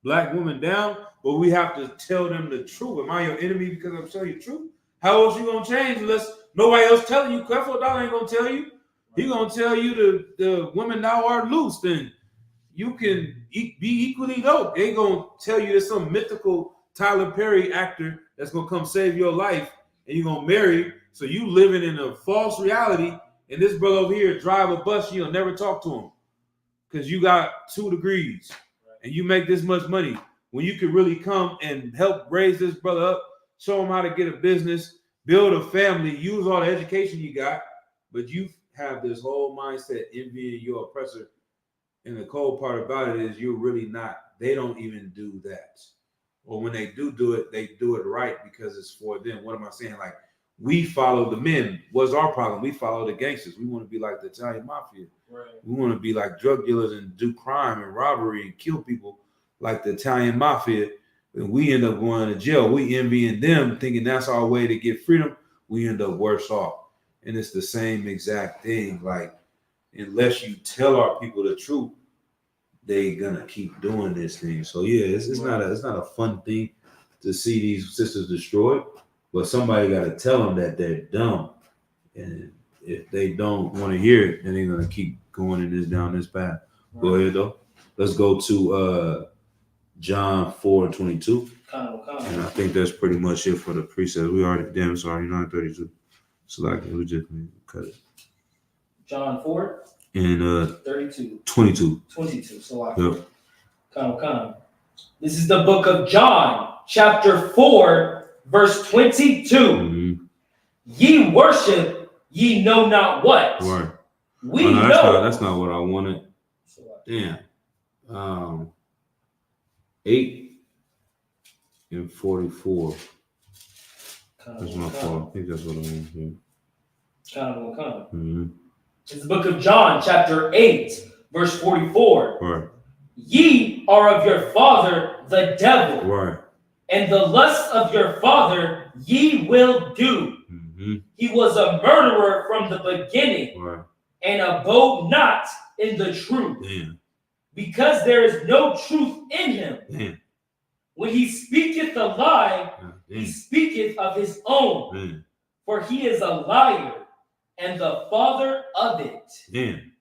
black women down. But we have to tell them the truth. Am I your enemy because I'm telling you the truth? How else you gonna change unless nobody else telling you? Creflo Dollar ain't gonna tell you. He gonna tell you the women now are loose. Then you can be equally dope. They gonna tell you there's some mythical Tyler Perry actor that's gonna come save your life, and you're gonna marry. So you living in a false reality, and this brother over here drive a bus, you'll never talk to him because you got 2 degrees and you make this much money. When you could really come and help raise this brother up, show him how to get a business, build a family, use all the education you got, but you have this whole mindset envying your oppressor. And the cold part about it is you're really not. They don't even do that. Or when they do it, they do it right because it's for them. What am I saying? Like, we follow the men. What's our problem? We follow the gangsters. We want to be like the Italian mafia. Right. We want to be like drug dealers and do crime and robbery and kill people like the Italian mafia. And we end up going to jail. We envying them, thinking that's our way to get freedom. We end up worse off. And it's the same exact thing. Like, unless you tell our people the truth, they gonna keep doing this thing. So yeah, it's not a fun thing to see these sisters destroyed, but somebody got to tell them that they're dumb, and if they don't want to hear it, then they're gonna keep going down this path. Right. Go ahead though. Let's go to John 4:22. And I think that's pretty much it for the precepts. We already 9:32. So like we just cut it. John 4 and 32. 22. So like this is the book of John, chapter 4, verse 22. Mm-hmm. Ye worship, ye know not what. Right. We know. That's not what I wanted. Damn. 8 and 44. That's my fault. I think that's what I want here. Mm-hmm. It's the book of John, chapter 8, verse 44. Right. Ye are of your father, the devil. Right. And the lusts of your father ye will do. Mm-hmm. He was a murderer from the beginning. Right. And abode not in the truth. Damn. Because there is no truth in him. Damn. When he speaketh a lie, he speaketh of his own. Damn. For he is a liar and the father of it. Damn.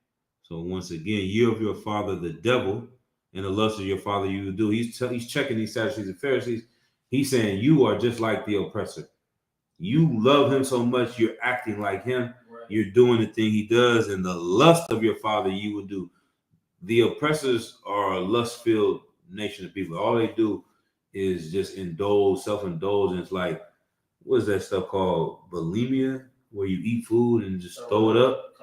So once again, you of your father, the devil, and the lust of your father you will do. He's checking these Sadducees and Pharisees. He's saying you are just like the oppressor. You love him so much, you're acting like him. Right. You're doing the thing he does, and the lust of your father you will do. The oppressors are a lust-filled nation of people. All they do is just self-indulgence. Like, what is that stuff called? Bulimia, where you eat food and just throw it up.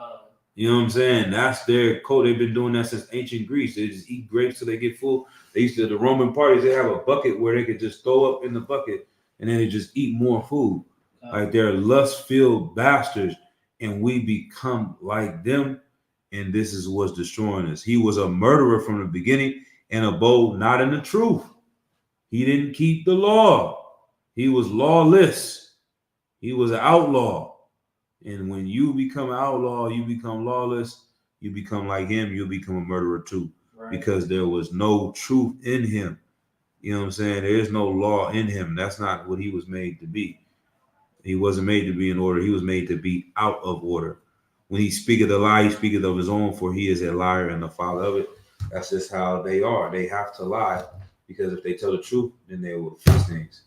You know what I'm saying? That's their code. They've been doing that since ancient Greece. They just eat grapes till they get full. They used to, the Roman parties, they have a bucket where they could just throw up in the bucket and then they just eat more food. Like, they're lust-filled bastards, and we become like them, and this is what's destroying us. He was a murderer from the beginning and abode not in the truth. He didn't keep the law. He was lawless. He was an outlaw. And when you become an outlaw, you become lawless, you become like him, you'll become a murderer too. Right. Because there was no truth in him. You know what I'm saying? There is no law in him. That's not what he was made to be. He wasn't made to be in order. He was made to be out of order. When he speaketh a lie, he speaketh of his own, for he is a liar and the father of it. That's just how they are. They have to lie, because if they tell the truth, then they will fix things.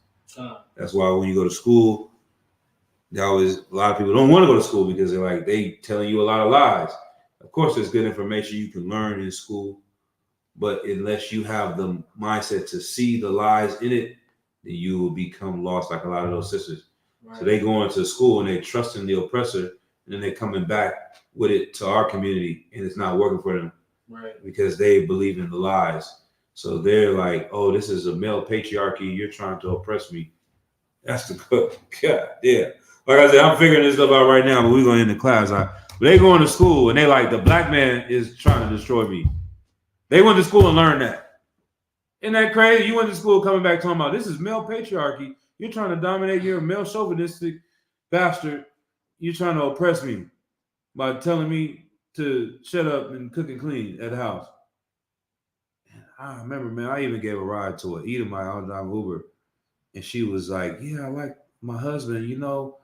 That's why when you go to school, a lot of people don't want to go to school because they're like, they telling you a lot of lies. Of course, there's good information you can learn in school, But unless you have the mindset to see the lies in it, then you will become lost like a lot of those sisters. Right. So they go into school and they trust in the oppressor, and then they're coming back with it to our community, and it's not working for them Right. because they believe in the lies. So they're like, oh, this is a male patriarchy. You're trying to oppress me. That's the good. God, yeah. Like I said, I'm figuring this stuff out right now, but we're going into class. They go into school and they like, the black man is trying to destroy me. They went to school and learned that. Isn't that crazy? You went to school coming back talking about this is male patriarchy. You're trying to dominate. You're a male chauvinistic bastard. You're trying to oppress me by telling me to shut up and cook and clean at the house. And I remember, man, I even gave a ride to an Edomite. I was driving Uber. And she was like, yeah, I like my husband, you know,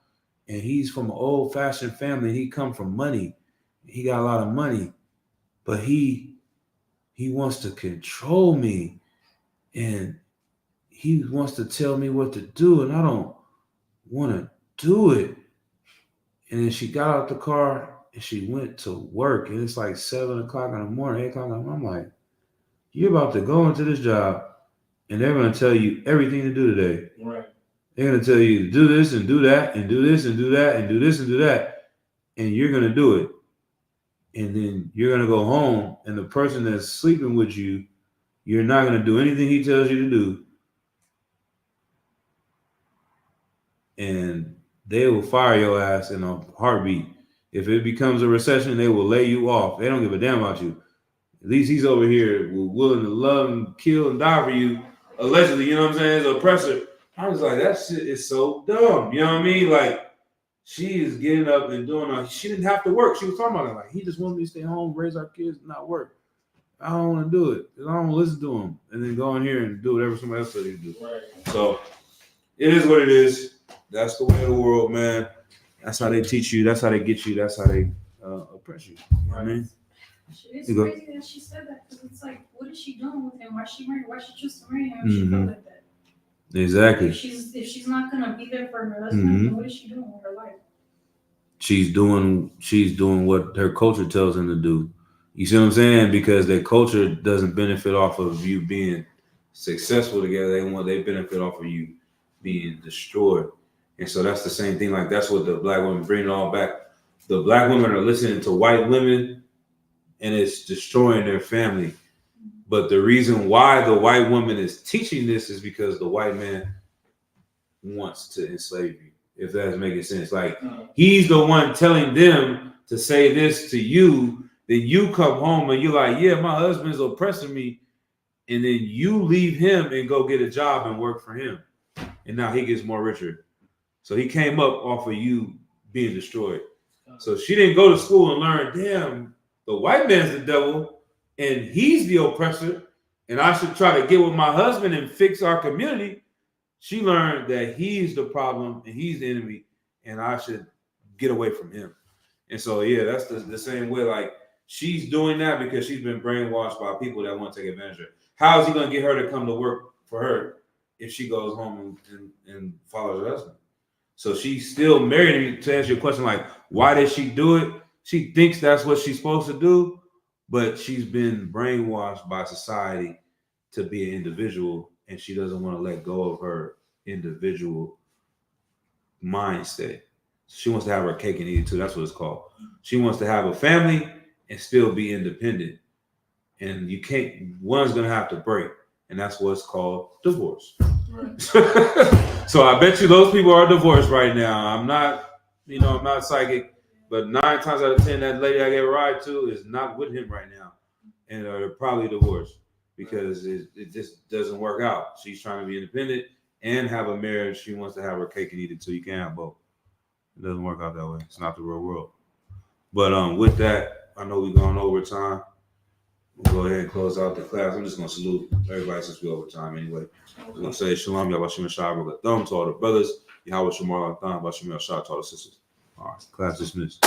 and he's from an old-fashioned family. He come from money. He got a lot of money, but he wants to control me, and he wants to tell me what to do, and I don't want to do it. And then she got out the car and she went to work, and it's like 7 o'clock in the morning, 8 o'clock in the morning. I'm like, you're about to go into this job, and they're going to tell you everything to do today. Right. They're going to tell you to do this and do that and do this and do that and do this and do that. And you're going to do it. And then you're going to go home, and the person that's sleeping with you, you're not going to do anything he tells you to do. And they will fire your ass in a heartbeat. If it becomes a recession, they will lay you off. They don't give a damn about you. At least he's over here willing to love and kill and die for you, allegedly, you know what I'm saying, as an oppressor. I was like, that shit is so dumb. You know what I mean? Like, she is getting up and doing she didn't have to work. She was talking about it. Like, he just wanted me to stay home, raise our kids, and not work. I don't want to do it. I don't want to listen to him. And then go in here and do whatever somebody else said he do. Right. So it is what it is. That's the way of the world, man. That's how they teach you. That's how they get you. That's how they oppress you. You know what I mean? It's You go. crazy that she said that because it's like, what is she doing with him? Why she married? Why she choose to marry him if she felt like that? Exactly. If she's not gonna be there for her husband, then what is she doing with her life? She's doing what her culture tells them to do. You see what I'm saying? Because their culture doesn't benefit off of you being successful together. They benefit off of you being destroyed. And so that's the same thing. Like, that's what the black women bring it all back. The black women are listening to white women, and it's destroying their family. But the reason why the white woman is teaching this is because the white man wants to enslave you, if that's making sense. Like, he's the one telling them to say this to you, then you come home and you're like, yeah, my husband's oppressing me. And then you leave him and go get a job and work for him. And now he gets more richer. So he came up off of you being destroyed. So she didn't go to school and learn, damn, the white man's the devil and he's the oppressor, and I should try to get with my husband and fix our community. She learned that he's the problem and he's the enemy, and I should get away from him. And so, yeah, that's the same way. Like, she's doing that because she's been brainwashed by people that want to take advantage of her. How is he going to get her to come to work for her if she goes home and follows her husband? So she's still married. To answer your question, like, why did she do it? She thinks that's what she's supposed to do, but she's been brainwashed by society to be an individual, and she doesn't want to let go of her individual mindset. She wants to have her cake and eat it too. That's what it's called. She wants to have a family and still be independent. And you can't, one's going to have to break. And that's what's called divorce. Right. So I bet you those people are divorced right now. I'm not psychic, but 9 times out of 10, that lady I gave a ride to is not with him right now. And they're probably divorced because it just doesn't work out. She's trying to be independent and have a marriage. She wants to have her cake and eat it too. You can't have both. It doesn't work out that way. It's not the real world. But with that, I know we've gone over time. We'll go ahead and close out the class. I'm just going to salute everybody since we're over time anyway. I'm going to say shalom, Yahweh Shah, to all the brothers. Yahweh Shemar, Yahweh Shemar, Shah, to all the sisters. All right, class dismissed.